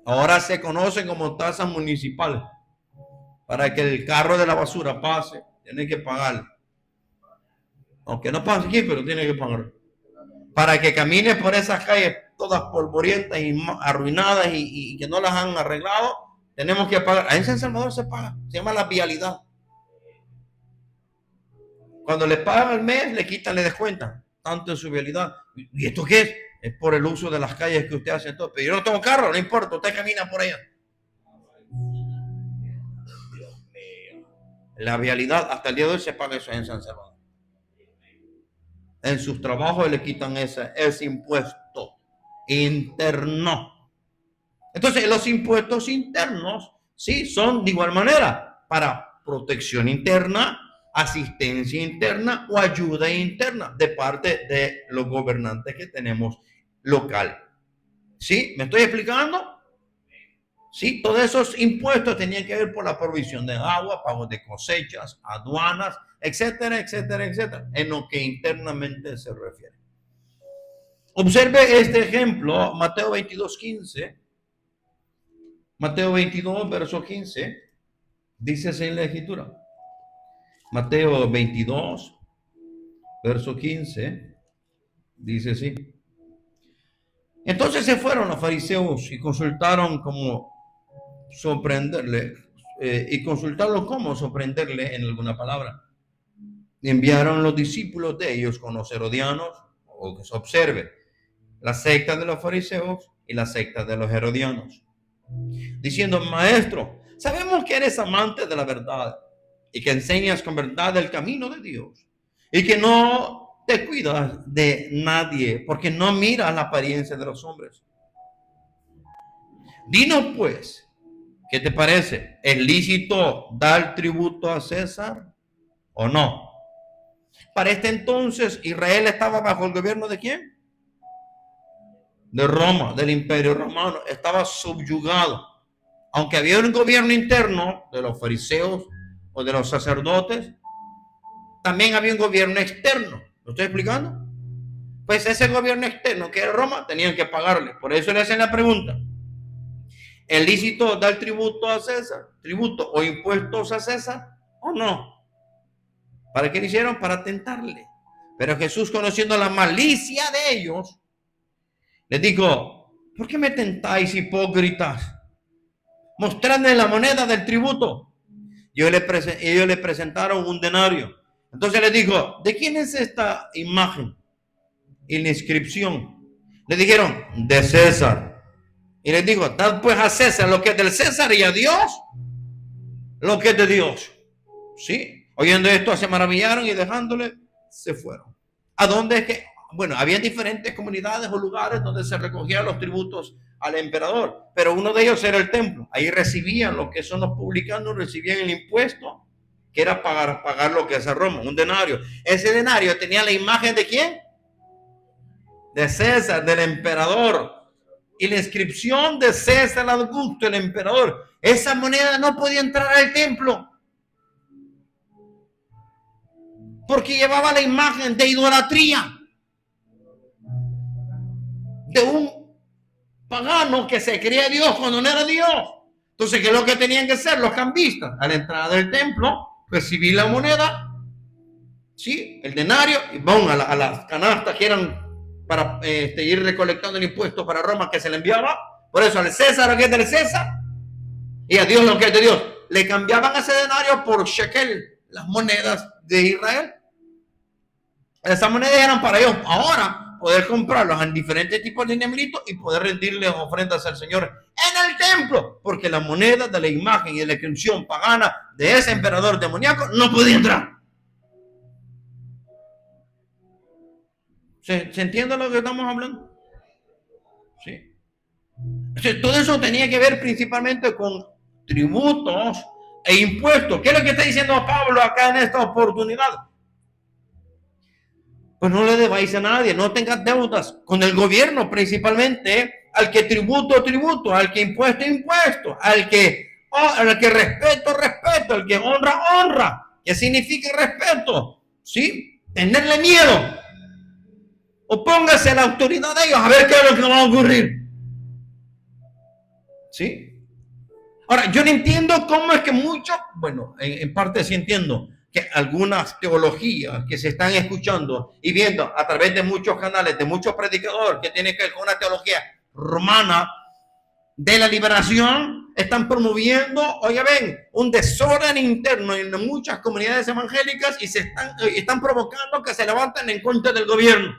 Ahora se conocen como tasas municipales. Para que el carro de la basura pase, tiene que pagar. Aunque no pase aquí, pero tiene que pagar. Para que camine por esas calles todas polvorientas y arruinadas y que no las han arreglado, tenemos que pagar. Ahí en San Salvador se paga. Se llama la vialidad. Cuando le pagan al mes, le quitan, le descuentan tanto en su vialidad. ¿Y esto qué es? Es por el uso de las calles que usted hace todo. Pero yo no tengo carro, no importa, usted camina por allá. Dios mío. La vialidad, hasta el día de hoy se paga eso en San Salvador. En sus trabajos le quitan ese impuesto interno. Entonces, los impuestos internos, sí, son de igual manera para protección interna, asistencia interna o ayuda interna de parte de los gobernantes que tenemos local. ¿Sí? ¿Me estoy explicando? Sí, todos esos impuestos tenían que ver por la provisión de agua, pagos de cosechas, aduanas, etcétera, etcétera, etcétera, en lo que internamente se refiere. Observe este ejemplo, Mateo 22, 15. Mateo 22, verso 15, dice así en la escritura. Mateo 22, verso 15, dice así. Entonces se fueron los fariseos y consultaron cómo sorprenderle, cómo sorprenderle en alguna palabra. Enviaron los discípulos de ellos con los herodianos, o que se observe, la secta de los fariseos y la secta de los herodianos, diciendo: Maestro, sabemos que eres amante de la verdad y que enseñas con verdad el camino de Dios y que no te cuidas de nadie porque no miras la apariencia de los hombres. Dinos pues, ¿qué te parece? ¿Es lícito dar tributo a César o no? Para este entonces Israel estaba bajo el gobierno ¿de quién? De Roma, del Imperio Romano. Estaba subyugado. Aunque había un gobierno interno de los fariseos o de los sacerdotes, también había un gobierno externo. ¿Lo estoy explicando? Pues ese gobierno externo que era Roma, tenían que pagarle. Por eso le hacen la pregunta: ¿es lícito dar tributo a César? ¿Tributo o impuestos a César o no? ¿Para qué lo hicieron? Para tentarle. Pero Jesús, conociendo la malicia de ellos, les dijo: ¿por qué me tentáis, hipócritas? Mostradme la moneda del tributo. Ellos le presentaron un denario. Entonces les dijo: ¿de quién es esta imagen y la inscripción? Le dijeron: de César. Y les dijo: dad pues a César lo que es del César y a Dios lo que es de Dios. Sí, oyendo esto se maravillaron y dejándole se fueron. ¿A dónde es que? Bueno, había diferentes comunidades o lugares donde se recogían los tributos al emperador, pero uno de ellos era el templo. Ahí recibían lo que son los publicanos, recibían el impuesto, que era pagar lo que es a Roma, un denario. Ese denario tenía la imagen de ¿quién? De César, del emperador. Y la inscripción de César Augusto, el emperador. Esa moneda no podía entrar al templo, porque llevaba la imagen de idolatría de un pagano que se creía Dios cuando no era Dios. Entonces, ¿qué es lo que tenían que hacer los cambistas? A la entrada del templo, recibir la moneda, ¿sí? El denario, y van a las canastas que eran para ir recolectando el impuesto para Roma que se le enviaba. Por eso al César lo que es del César y a Dios lo que es de Dios. Le cambiaban ese denario por shekel, las monedas de Israel. Esas monedas eran para ellos ahora poder comprarlos en diferentes tipos de dineritos y poder rendirles ofrendas al Señor en el templo, porque la moneda de la imagen y de la inscripción pagana de ese emperador demoníaco no podía entrar. ¿Se entiende lo que estamos hablando? Sí. Entonces, todo eso tenía que ver principalmente con tributos e impuestos. ¿Qué es lo que está diciendo Pablo acá en esta oportunidad? Pues no le debáis a nadie, no tengas deudas con el gobierno, principalmente al que tributo, al que impuesto, al que respeto, al que honra. ¿Qué significa respeto? ¿Sí? Tenerle miedo. Opóngase a la autoridad de ellos a ver qué es lo que va a ocurrir. ¿Sí? Ahora, yo no entiendo cómo es que muchos, bueno, en parte sí entiendo que algunas teologías que se están escuchando y viendo a través de muchos canales, de muchos predicadores que tienen que ver con una teología romana de la liberación, están promoviendo, oye, ven, un desorden interno en muchas comunidades evangélicas y están provocando que se levanten en contra del gobierno.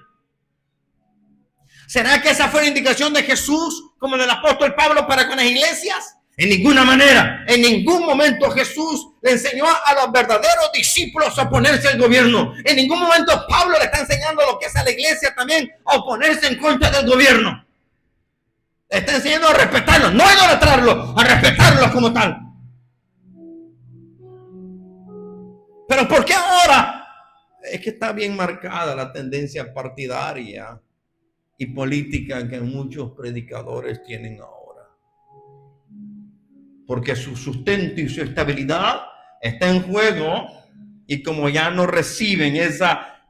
¿Será que esa fue la indicación de Jesús, como del apóstol Pablo, para con las iglesias? En ninguna manera, en ningún momento Jesús le enseñó a los verdaderos discípulos a oponerse al gobierno. En ningún momento Pablo le está enseñando lo que es a la iglesia también a oponerse en contra del gobierno. Le está enseñando a respetarlos, no a idolatrarlos, a respetarlos como tal. Pero ¿por qué ahora? Es que está bien marcada la tendencia partidaria y política que muchos predicadores tienen ahora. Porque su sustento y su estabilidad está en juego, y como ya no reciben esa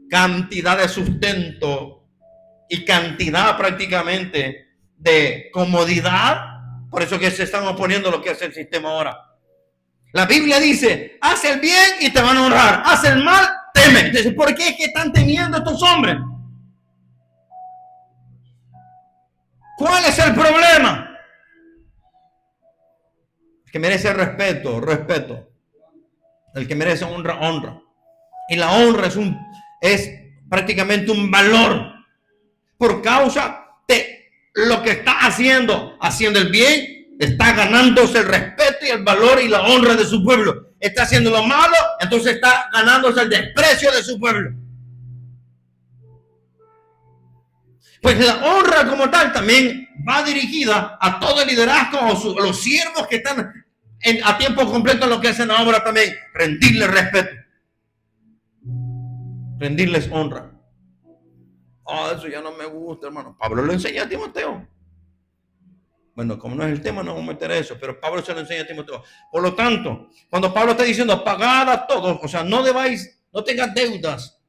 cantidad de sustento y cantidad prácticamente de comodidad, por eso que se están oponiendo a lo que es el sistema ahora. La Biblia dice, haz el bien y te van a honrar, haz el mal, teme. Entonces, ¿por qué es que están temiendo estos hombres? ¿Cuál es el problema? El que merece respeto. El que merece honra. Y la honra es prácticamente un valor por causa de lo que está haciendo el bien, está ganándose el respeto y el valor y la honra de su pueblo. Está haciendo lo malo, entonces está ganándose el desprecio de su pueblo. Pues la honra como tal también va dirigida a todo el liderazgo, a los siervos que están a tiempo completo en lo que hacen la obra también. Rendirles respeto. Rendirles honra. Eso ya no me gusta, hermano. Pablo lo enseña a Timoteo. Bueno, como no es el tema, no vamos a meter eso, pero Pablo se lo enseña a Timoteo. Por lo tanto, cuando Pablo está diciendo pagad a todos, o sea, no tengas deudas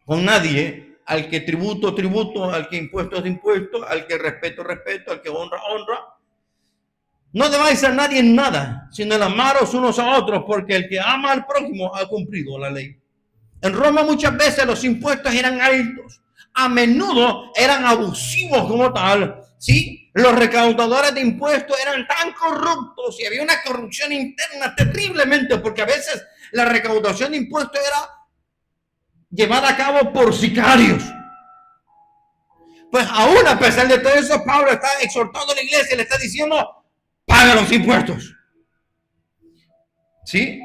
con nadie. Al que tributo, al que impuesto, al que respeto, al que honra. No debáis a nadie en nada, sino el amaros unos a otros, porque el que ama al prójimo ha cumplido la ley. En Roma muchas veces los impuestos eran altos, a menudo eran abusivos como tal, ¿sí? Los recaudadores de impuestos eran tan corruptos y había una corrupción interna terriblemente, porque a veces la recaudación de impuestos era llevada a cabo por sicarios. Pues aún a pesar de todo eso, Pablo está exhortando a la iglesia y le está diciendo, paga los impuestos. ¿Sí?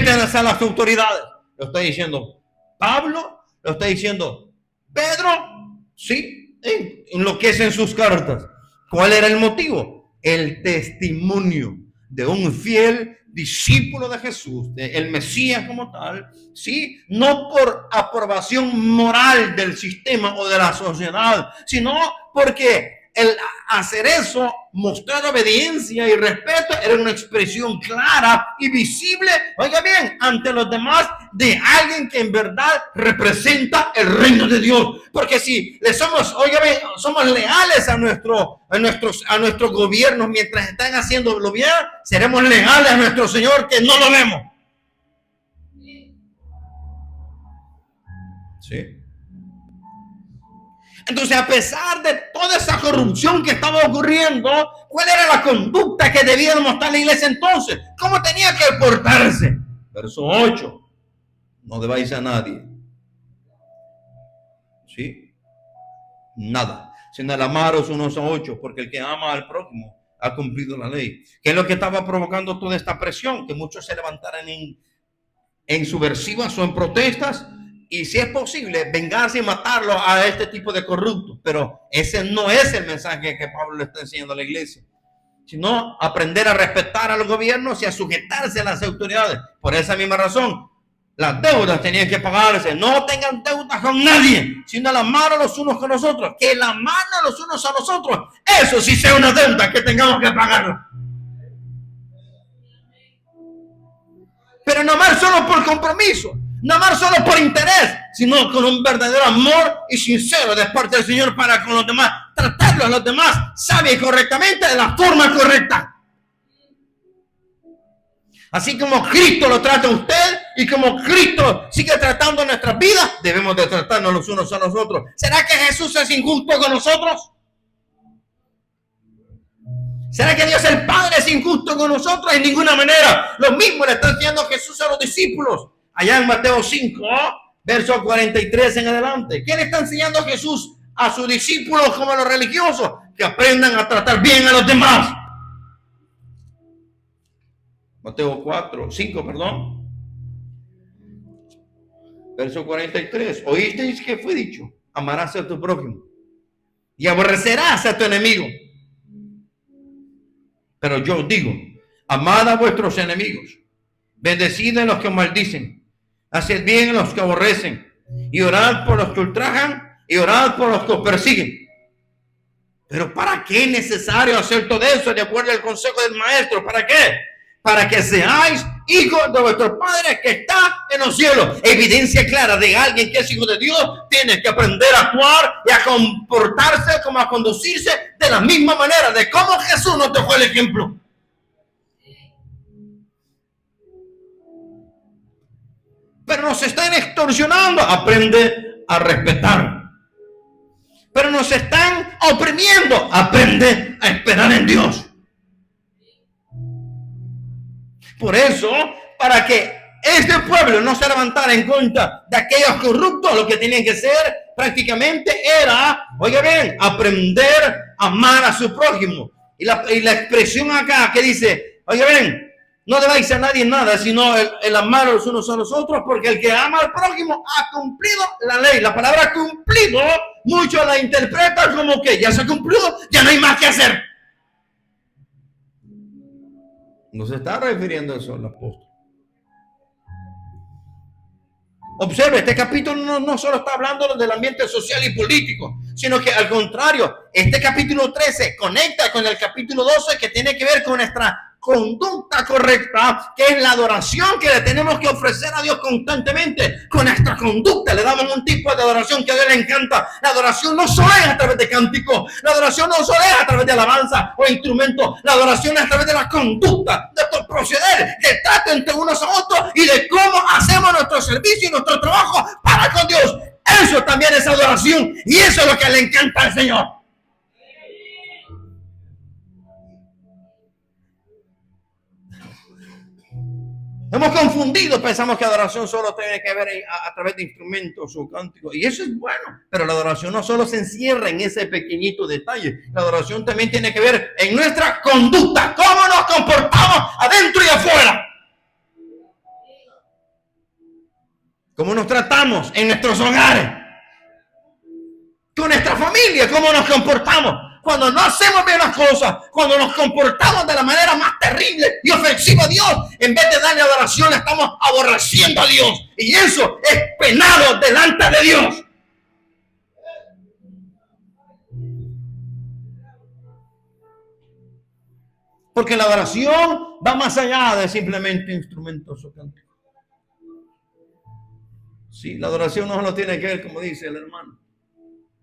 pertenece a las autoridades. Lo está diciendo Pablo, lo está diciendo Pedro, sí, en lo que es en sus cartas. ¿Cuál era el motivo? El testimonio de un fiel discípulo de Jesús, el Mesías como tal, sí, no por aprobación moral del sistema o de la sociedad, sino porque el hacer eso, mostrar obediencia y respeto, era una expresión clara y visible, oiga bien, ante los demás, de alguien que en verdad representa el reino de Dios. Porque si le somos, oiga bien, somos leales a nuestros gobiernos mientras están haciéndolo bien, seremos leales a nuestro Señor que no lo vemos. Sí. Entonces, a pesar de toda esa corrupción que estaba ocurriendo, ¿cuál era la conducta que debía demostrar la iglesia entonces? ¿Cómo tenía que portarse? Verso 8. No debáis a nadie. ¿Sí? Nada. Sino el amaros unos a otros, porque el que ama al prójimo ha cumplido la ley. ¿Qué es lo que estaba provocando toda esta presión? Que muchos se levantaran en subversivas o en protestas. Y si es posible, vengarse y matarlo a este tipo de corruptos. Pero ese no es el mensaje que Pablo le está enseñando a la iglesia. Sino aprender a respetar a los gobiernos y a sujetarse a las autoridades. Por esa misma razón, las deudas tenían que pagarse. No tengan deudas con nadie, sino la mano los unos con los otros. Que la mano los unos a los otros. Eso sí sea una deuda que tengamos que pagarla. Pero no más solo por compromiso. No más solo por interés, sino con un verdadero amor y sincero de parte del Señor para con los demás. Tratarlos a los demás sabia y correctamente de la forma correcta. Así como Cristo lo trata a usted y como Cristo sigue tratando nuestras vidas, debemos de tratarnos los unos a los otros. ¿Será que Jesús es injusto con nosotros? ¿Será que Dios el Padre es injusto con nosotros? En ninguna manera. Lo mismo le está enseñando Jesús a los discípulos. Allá en Mateo 5, verso 43 en adelante. ¿Qué le está enseñando Jesús a sus discípulos como a los religiosos? Que aprendan a tratar bien a los demás. Mateo 5, verso 43. Oísteis que fue dicho: amarás a tu prójimo y aborrecerás a tu enemigo. Pero yo os digo: amad a vuestros enemigos, bendecid a los que os maldicen, haced bien a los que aborrecen, y orad por los que ultrajan, y orad por los que os persiguen. Pero ¿para qué es necesario hacer todo eso de acuerdo al consejo del maestro? ¿Para qué? Para que seáis hijos de vuestro Padre que está en los cielos. Evidencia clara de alguien que es hijo de Dios. Tiene que aprender a actuar y a comportarse, como a conducirse de la misma manera de cómo Jesús nos dejó el ejemplo. Pero nos están extorsionando. Aprende a respetar. Pero nos están oprimiendo. Aprende a esperar en Dios. Por eso, para que este pueblo no se levantara en contra de aquellos corruptos, lo que tenían que hacer prácticamente era, oiga bien, aprender a amar a su prójimo. Y la expresión acá que dice, oiga bien, no debáis a nadie nada, sino el amar a los unos a los otros, porque el que ama al prójimo ha cumplido la ley. La palabra cumplido, muchos la interpretan como que ya se ha cumplido, ya no hay más que hacer. No se está refiriendo a eso el apóstol. Observe, este capítulo no solo está hablando del ambiente social y político, sino que al contrario, este capítulo 13 conecta con el capítulo 12 que tiene que ver con nuestra conducta correcta, que es la adoración que le tenemos que ofrecer a Dios constantemente. Con nuestra conducta le damos un tipo de adoración que a Dios le encanta. La adoración no solo es a través de cánticos, la adoración no solo es a través de alabanza o instrumentos, la adoración es a través de la conducta, de nuestro proceder, de trato entre unos a otros y de cómo hacemos nuestro servicio y nuestro trabajo para con Dios. Eso también es adoración y eso es lo que le encanta al Señor. Hemos confundido, pensamos que adoración solo tiene que ver a través de instrumentos o cánticos. Y eso es bueno, pero la adoración no solo se encierra en ese pequeñito detalle. La adoración también tiene que ver en nuestra conducta, cómo nos comportamos adentro y afuera. cómo nos tratamos en nuestros hogares, con nuestra familia, cómo nos comportamos. Cuando no hacemos bien las cosas, cuando nos comportamos de la manera más terrible y ofensiva a Dios, en vez de darle adoración, estamos aborreciendo a Dios. Y eso es penado delante de Dios. Porque la adoración va más allá de simplemente instrumentos o cánticos. Sí, la adoración no solo tiene que ver, como dice el hermano,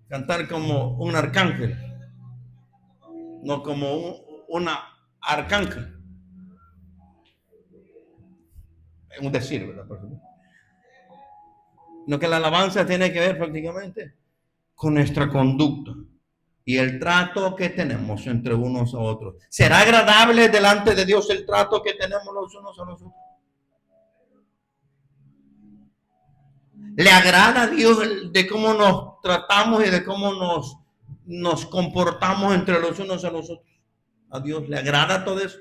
cantar como un arcángel, no como una arcángel. Es un decir, ¿verdad? No, que la alabanza tiene que ver prácticamente con nuestra conducta y el trato que tenemos entre unos a otros. ¿Será agradable delante de Dios el trato que tenemos los unos a los otros? ¿Le agrada a Dios de cómo nos tratamos y de cómo nos comportamos entre los unos a los otros? ¿A Dios le agrada todo eso?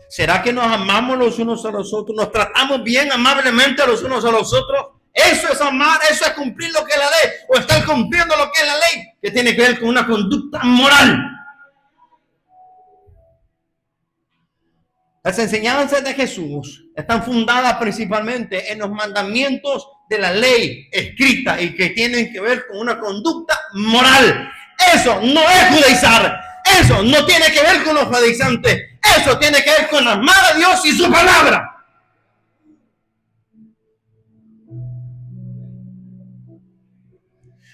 ¿Será que nos amamos los unos a los otros? ¿Nos tratamos bien amablemente los unos a los otros? Eso es amar, eso es cumplir lo que es la ley, o estar cumpliendo lo que es la ley, que tiene que ver con una conducta moral. Las enseñanzas de Jesús están fundadas principalmente en los mandamientos de la ley escrita y que tienen que ver con una conducta moral. Eso no es judaizar, eso no tiene que ver con los judaizantes, eso tiene que ver con amar a Dios y su palabra.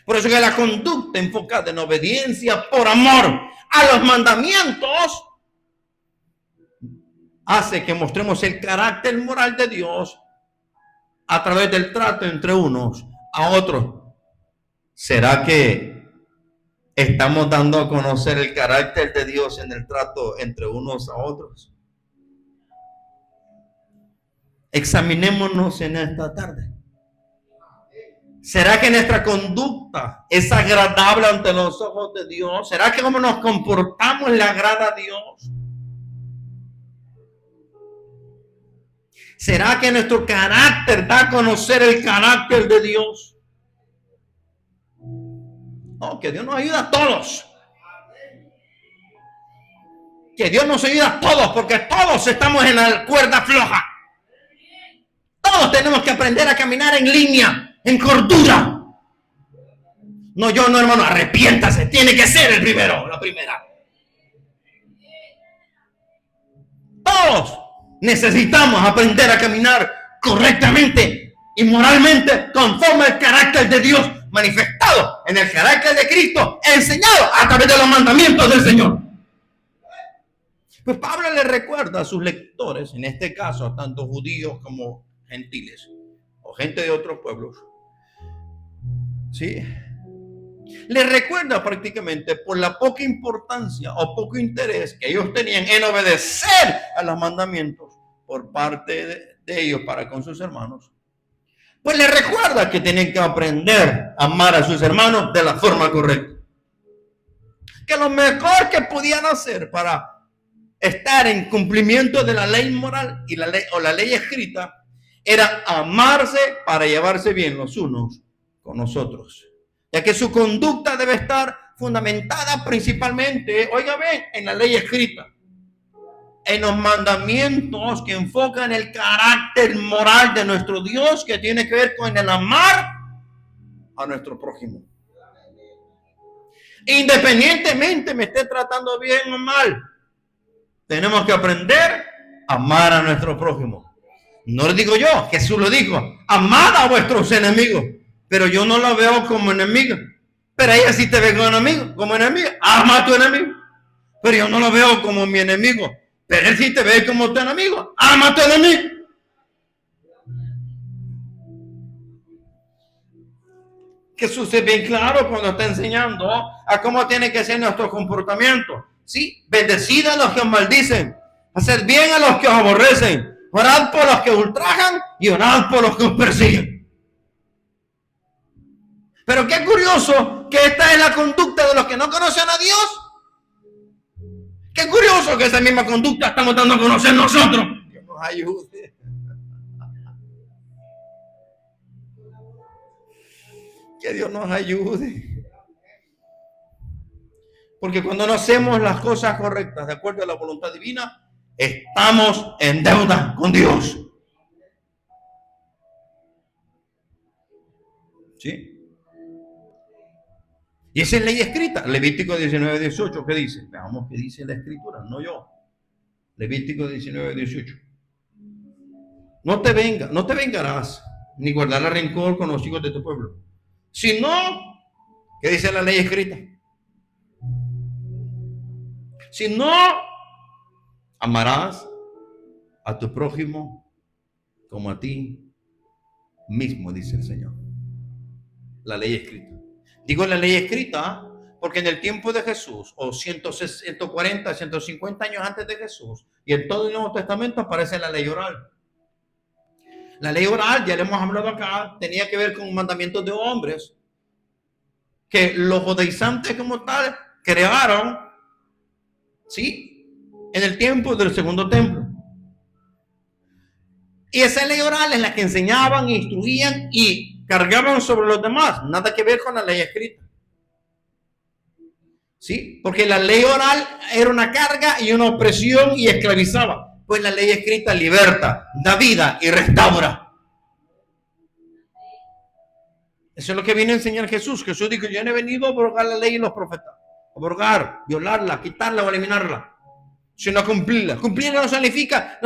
Por eso que la conducta enfocada en obediencia por amor a los mandamientos hace que mostremos el carácter moral de Dios a través del trato entre unos a otros. ¿Será que estamos dando a conocer el carácter de Dios en el trato entre unos a otros? Examinémonos en esta tarde. ¿Será que nuestra conducta es agradable ante los ojos de Dios? ¿Será que como nos comportamos le agrada a Dios? ¿Será que nuestro carácter da a conocer el carácter de Dios? Oh, que Dios nos ayuda a todos. Que Dios nos ayuda a todos, porque todos estamos en la cuerda floja. Todos tenemos que aprender a caminar en línea, en cordura. No, yo no, hermano, arrepiéntase. Tiene que ser el primero, la primera. Todos necesitamos aprender a caminar correctamente y moralmente conforme al carácter de Dios manifestado en el carácter de Cristo, enseñado a través de los mandamientos del Señor. Pues Pablo le recuerda a sus lectores, en este caso tanto judíos como gentiles o gente de otros pueblos, ¿sí? Le recuerda prácticamente por la poca importancia o poco interés que ellos tenían en obedecer a los mandamientos por parte de ellos para con sus hermanos. Pues le recuerda que tienen que aprender a amar a sus hermanos de la forma correcta. Que lo mejor que podían hacer para estar en cumplimiento de la ley moral y la ley o la ley escrita era amarse para llevarse bien los unos con los otros, ya que su conducta debe estar fundamentada principalmente, oiga bien, en la ley escrita, en los mandamientos que enfocan el carácter moral de nuestro Dios, que tiene que ver con el amar a nuestro prójimo. Independientemente me esté tratando bien o mal, tenemos que aprender a amar a nuestro prójimo. No lo digo yo, Jesús lo dijo, amad a vuestros enemigos, pero yo no lo veo como enemigo. Pero ella sí te ve como enemigo, ama a tu enemigo, pero yo no lo veo como mi enemigo, pero él sí te ve como tu enemigo, ama a tu enemigo. Jesús es bien claro cuando está enseñando a cómo tiene que ser nuestro comportamiento. Sí, bendecid a los que os maldicen, haced bien a los que os aborrecen, orad por los que os ultrajan y orad por los que os persiguen. Pero qué curioso que esta es la conducta de los que no conocen a Dios. Qué curioso que esa misma conducta estamos dando a conocer nosotros. Dios nos ayude. Que Dios nos ayude. Porque cuando no hacemos las cosas correctas de acuerdo a la voluntad divina, estamos en deuda con Dios. ¿Sí? Y esa es ley escrita. Levítico 19:18, ¿qué dice? Veamos qué dice la escritura, no yo. Levítico 19:18. No te vengarás, ni guardarás rencor con los hijos de tu pueblo. Sino, ¿qué dice la ley escrita? Si no, amarás a tu prójimo como a ti mismo, dice el Señor. La ley escrita. Digo la ley escrita porque en el tiempo de Jesús, o 140, 150 años antes de Jesús, y en todo el Nuevo Testamento aparece la ley oral. La ley oral, ya le hemos hablado acá, tenía que ver con mandamientos de hombres que los judaizantes como tal crearon, ¿sí? En el tiempo del segundo templo. Y esa ley oral es la que enseñaban, instruían y cargaban sobre los demás. Nada que ver con la ley escrita. ¿Sí? Porque la ley oral era una carga y una opresión y esclavizaba. Pues la ley escrita liberta, da vida y restaura. Eso es lo que viene a enseñar Jesús. Jesús dijo, yo no he venido a abrogar la ley y los profetas. Abrogar, violarla, quitarla o eliminarla, sino cumplirla. Cumplirla no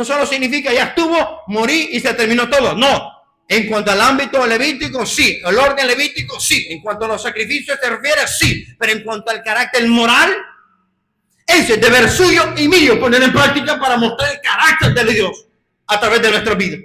solo significa ya estuvo, morí y se terminó todo. No. En cuanto al ámbito levítico, sí. El orden levítico, sí. En cuanto a los sacrificios se refiere, sí. Pero en cuanto al carácter moral, ese es deber suyo y mío poner en práctica para mostrar el carácter de Dios a través de nuestra vida.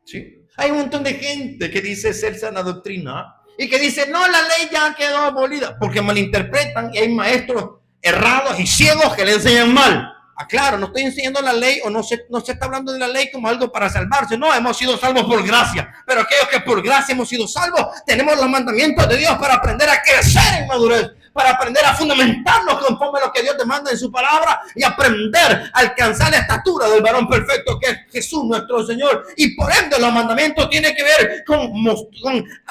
¿Sí? Hay un montón de gente que dice ser sana doctrina y que dice, no, la ley ya quedó abolida, porque malinterpretan y hay maestros errados y ciegos que le enseñan mal. Claro, no estoy enseñando la ley o no se está hablando de la ley como algo para salvarse. No, hemos sido salvos por gracia. Pero aquellos que por gracia hemos sido salvos, tenemos los mandamientos de Dios para aprender a crecer en madurez, para aprender a fundamentarnos conforme a lo que Dios demanda en su palabra y aprender a alcanzar la estatura del varón perfecto que es Jesús nuestro Señor. Y por ende los mandamientos tienen que ver con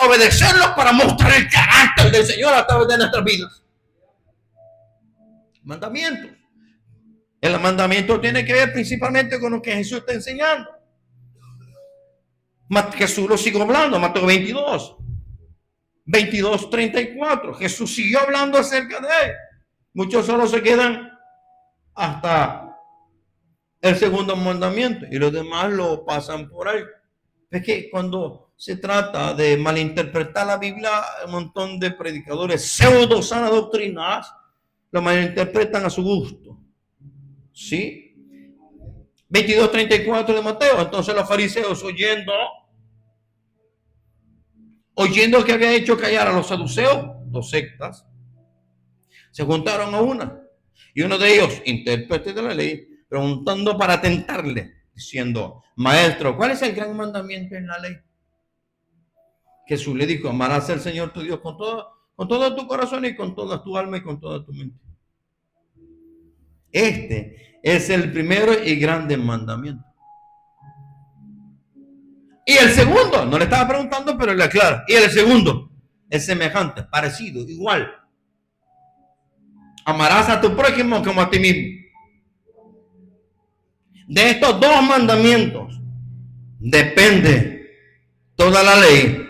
obedecerlos para mostrar el carácter del Señor a través de nuestras vidas. Mandamientos. El mandamiento tiene que ver principalmente con lo que Jesús está enseñando. Jesús lo siguió hablando, Mateo 22:34. Jesús siguió hablando acerca de él. Muchos solo se quedan hasta el segundo mandamiento y los demás lo pasan por ahí. Es que cuando se trata de malinterpretar la Biblia, un montón de predicadores pseudo sanas doctrinas lo malinterpretan a su gusto. ¿Sí? 22:34 de Mateo. Entonces los fariseos oyendo que había hecho callar a los saduceos, dos sectas, se juntaron a una. Y uno de ellos, intérprete de la ley, preguntando para tentarle, diciendo, maestro, ¿cuál es el gran mandamiento en la ley? Jesús le dijo, amarás al Señor tu Dios con todo tu corazón y con toda tu alma y con toda tu mente. Este es el primero y grande mandamiento. Y el segundo, no le estaba preguntando, pero le aclara. Y el segundo es semejante, parecido, igual. Amarás a tu prójimo como a ti mismo. De estos dos mandamientos depende toda la ley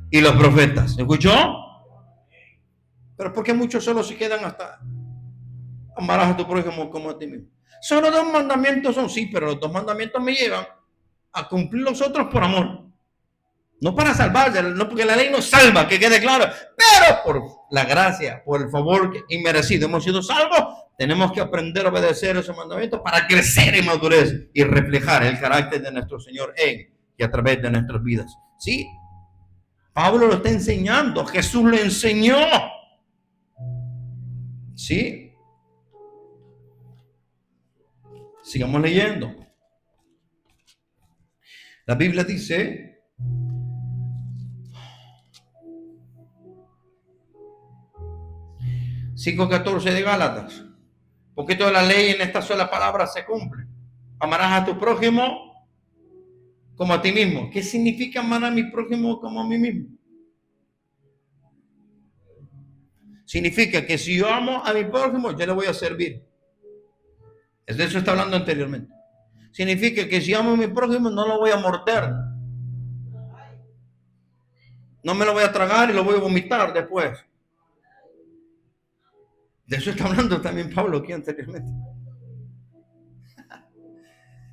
y los profetas. ¿Escuchó? Pero ¿por qué muchos solo se quedan hasta amarás a tu prójimo como a ti mismo? Solo dos mandamientos son, sí, pero los dos mandamientos me llevan a cumplir los otros por amor. No para salvarse, no porque la ley nos salva, que quede claro, pero por la gracia, por el favor inmerecido hemos sido salvos, tenemos que aprender a obedecer esos mandamientos para crecer en madurez y reflejar el carácter de nuestro Señor en y a través de nuestras vidas. ¿Sí? Pablo lo está enseñando, Jesús lo enseñó. ¿Sí? Sigamos leyendo. La Biblia dice, (5:14) de Gálatas, porque toda la ley en esta sola palabra se cumple. Amarás a tu prójimo como a ti mismo. ¿Qué significa amar a mi prójimo como a mí mismo? Significa que si yo amo a mi prójimo, yo le voy a servir. De eso está hablando anteriormente. Significa que si amo a mi prójimo, no lo voy a morder. No me lo voy a tragar y lo voy a vomitar después. De eso está hablando también Pablo aquí anteriormente.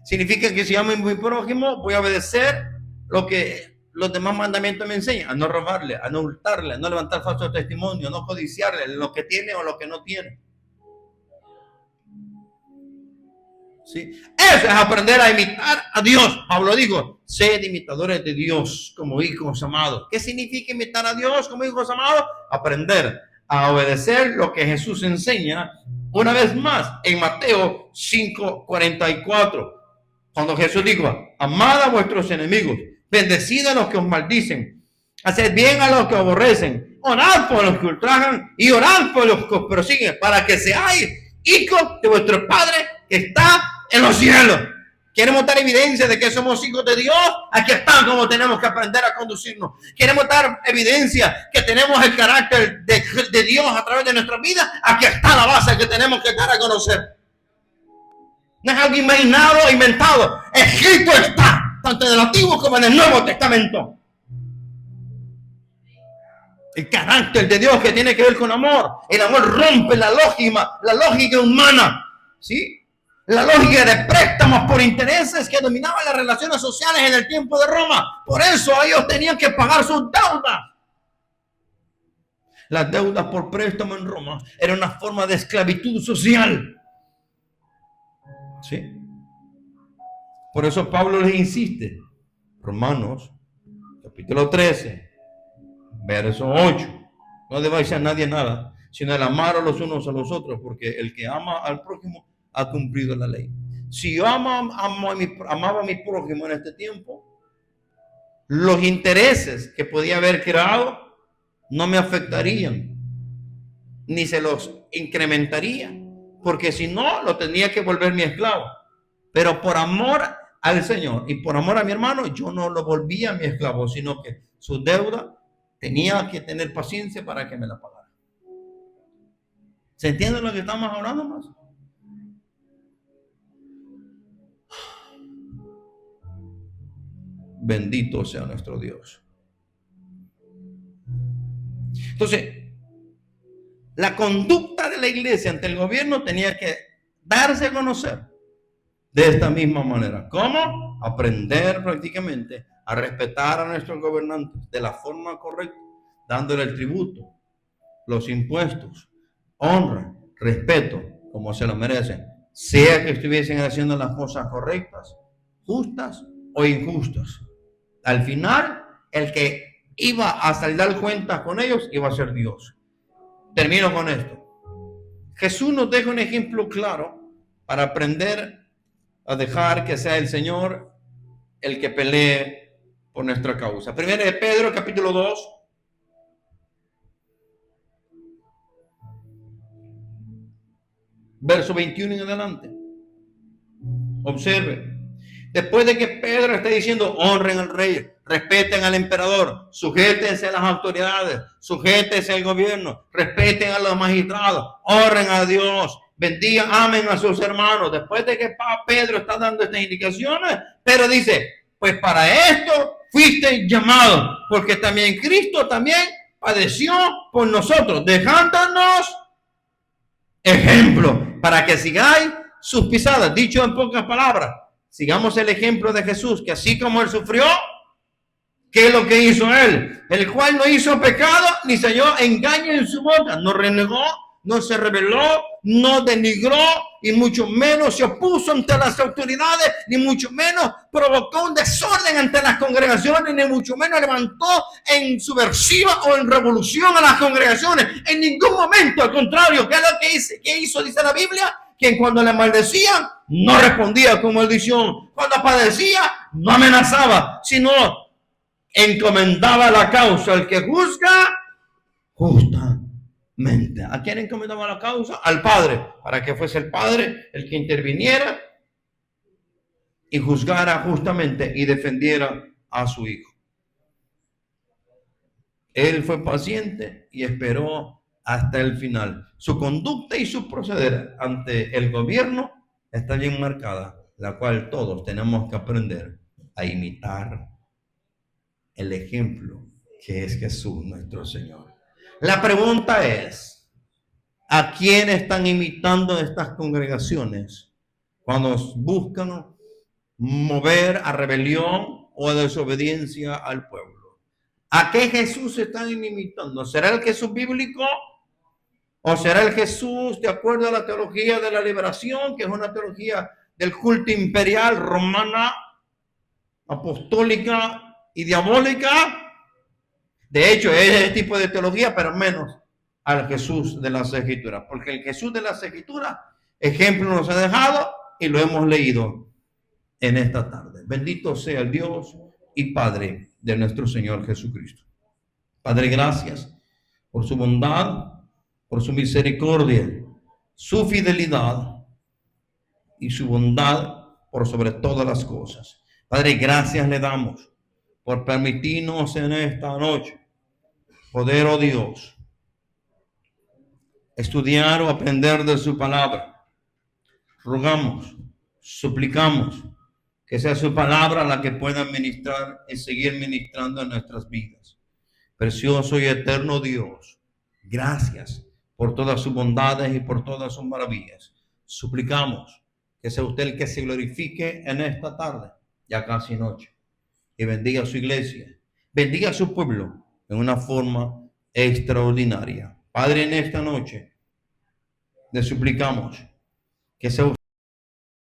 Significa que si amo a mi prójimo, voy a obedecer lo que los demás mandamientos me enseñan. A no robarle, a no hurtarle, a no levantar falso testimonio, a no codiciarle lo que tiene o lo que no tiene. ¿Sí? Eso es aprender a imitar a Dios. Pablo dijo, sed imitadores de Dios como hijos amados. ¿Qué significa imitar a Dios como hijos amados? Aprender a obedecer lo que Jesús enseña una vez más en Mateo 5:44. Cuando Jesús dijo, amad a vuestros enemigos, bendecid a los que os maldicen, haced bien a los que aborrecen, orad por los que ultrajan y orad por los que os persiguen, para que seáis hijos de vuestro Padre que está en los cielos. Queremos dar evidencia de que somos hijos de Dios. Aquí está cómo tenemos que aprender a conducirnos. Queremos dar evidencia que tenemos el carácter de Dios a través de nuestra vida. Aquí está la base que tenemos que dar a conocer. No es algo imaginado o inventado. Escrito está, tanto en el Antiguo como en el Nuevo Testamento. El carácter de Dios que tiene que ver con amor. El amor rompe la lógica humana. ¿Sí? La lógica de préstamos por intereses que dominaban las relaciones sociales en el tiempo de Roma. Por eso ellos tenían que pagar sus deudas. Las deudas por préstamo en Roma era una forma de esclavitud social. ¿Sí? Por eso Pablo les insiste. Romanos, capítulo 13, verso 8. No debáis a nadie nada, sino el amar a los unos a los otros, porque el que ama al prójimo ha cumplido la ley. Si yo amaba a mi prójimo en este tiempo, los intereses que podía haber creado no me afectarían, ni se los incrementaría, porque si no, lo tendría que volver mi esclavo. Pero por amor al Señor y por amor a mi hermano, yo no lo volvía mi esclavo, sino que su deuda tenía que tener paciencia para que me la pagara. ¿Se entiende lo que estamos hablando más? Bendito sea nuestro Dios. Entonces, la conducta de la iglesia ante el gobierno tenía que darse a conocer de esta misma manera. ¿Cómo? Aprender prácticamente a respetar a nuestros gobernantes de la forma correcta, dándole el tributo, los impuestos, honra, respeto, como se lo merecen, sea que estuviesen haciendo las cosas correctas, justas o injustas. Al final, el que iba a saldar cuentas con ellos iba a ser Dios. Termino con esto. Jesús nos deja un ejemplo claro para aprender a dejar que sea el Señor el que pelee por nuestra causa. Primero de Pedro, capítulo 2. Verso 21 en adelante. Observe. Después de que Pedro está diciendo, honren al rey, respeten al emperador, sujétense a las autoridades, sujétense al gobierno, respeten a los magistrados, honren a Dios, bendigan, amen a sus hermanos. Después de que Pedro está dando estas indicaciones, Pedro dice, pues para esto fuiste llamados, porque también Cristo también padeció por nosotros, dejándonos ejemplo para que sigáis sus pisadas. Dicho en pocas palabras, sigamos el ejemplo de Jesús, que así como él sufrió, ¿qué es lo que hizo él? El cual no hizo pecado, ni se halló engaño en su boca, no renegó, no se rebeló, no denigró, y mucho menos se opuso ante las autoridades, ni mucho menos provocó un desorden ante las congregaciones, ni mucho menos levantó en subversiva o en revolución a las congregaciones. En ningún momento, al contrario, ¿qué es lo que hizo? ¿Qué hizo? Dice la Biblia, que cuando le maldecían, no respondía con maldición. Cuando padecía, no amenazaba, sino encomendaba la causa. El que juzga, justamente. ¿A quién encomendaba la causa? Al Padre, para que fuese el Padre el que interviniera y juzgara justamente y defendiera a su hijo. Él fue paciente y esperó hasta el final. Su conducta y su proceder ante el gobierno está bien marcada, la cual todos tenemos que aprender a imitar el ejemplo que es Jesús nuestro Señor. La pregunta es, ¿a quién están imitando estas congregaciones cuando buscan mover a rebelión o a desobediencia al pueblo? ¿A qué Jesús están imitando? ¿Será el Jesús bíblico? ¿O será el Jesús de acuerdo a la teología de la liberación, que es una teología del culto imperial, romana, apostólica y diabólica? De hecho, es ese tipo de teología, pero menos al Jesús de las Escrituras. Porque el Jesús de las Escrituras, ejemplo nos ha dejado y lo hemos leído en esta tarde. Bendito sea el Dios y Padre de nuestro Señor Jesucristo. Padre, gracias por su bondad, por su misericordia, su fidelidad y su bondad por sobre todas las cosas. Padre, gracias le damos por permitirnos en esta noche poder, oh Dios, estudiar o aprender de su palabra. Rogamos, suplicamos que sea su palabra la que pueda ministrar y seguir ministrando en nuestras vidas. Precioso y eterno Dios, gracias por todas sus bondades y por todas sus maravillas. Suplicamos que sea usted el que se glorifique en esta tarde, ya casi noche, y bendiga a su iglesia, bendiga a su pueblo en una forma extraordinaria. Padre, en esta noche le suplicamos que sea usted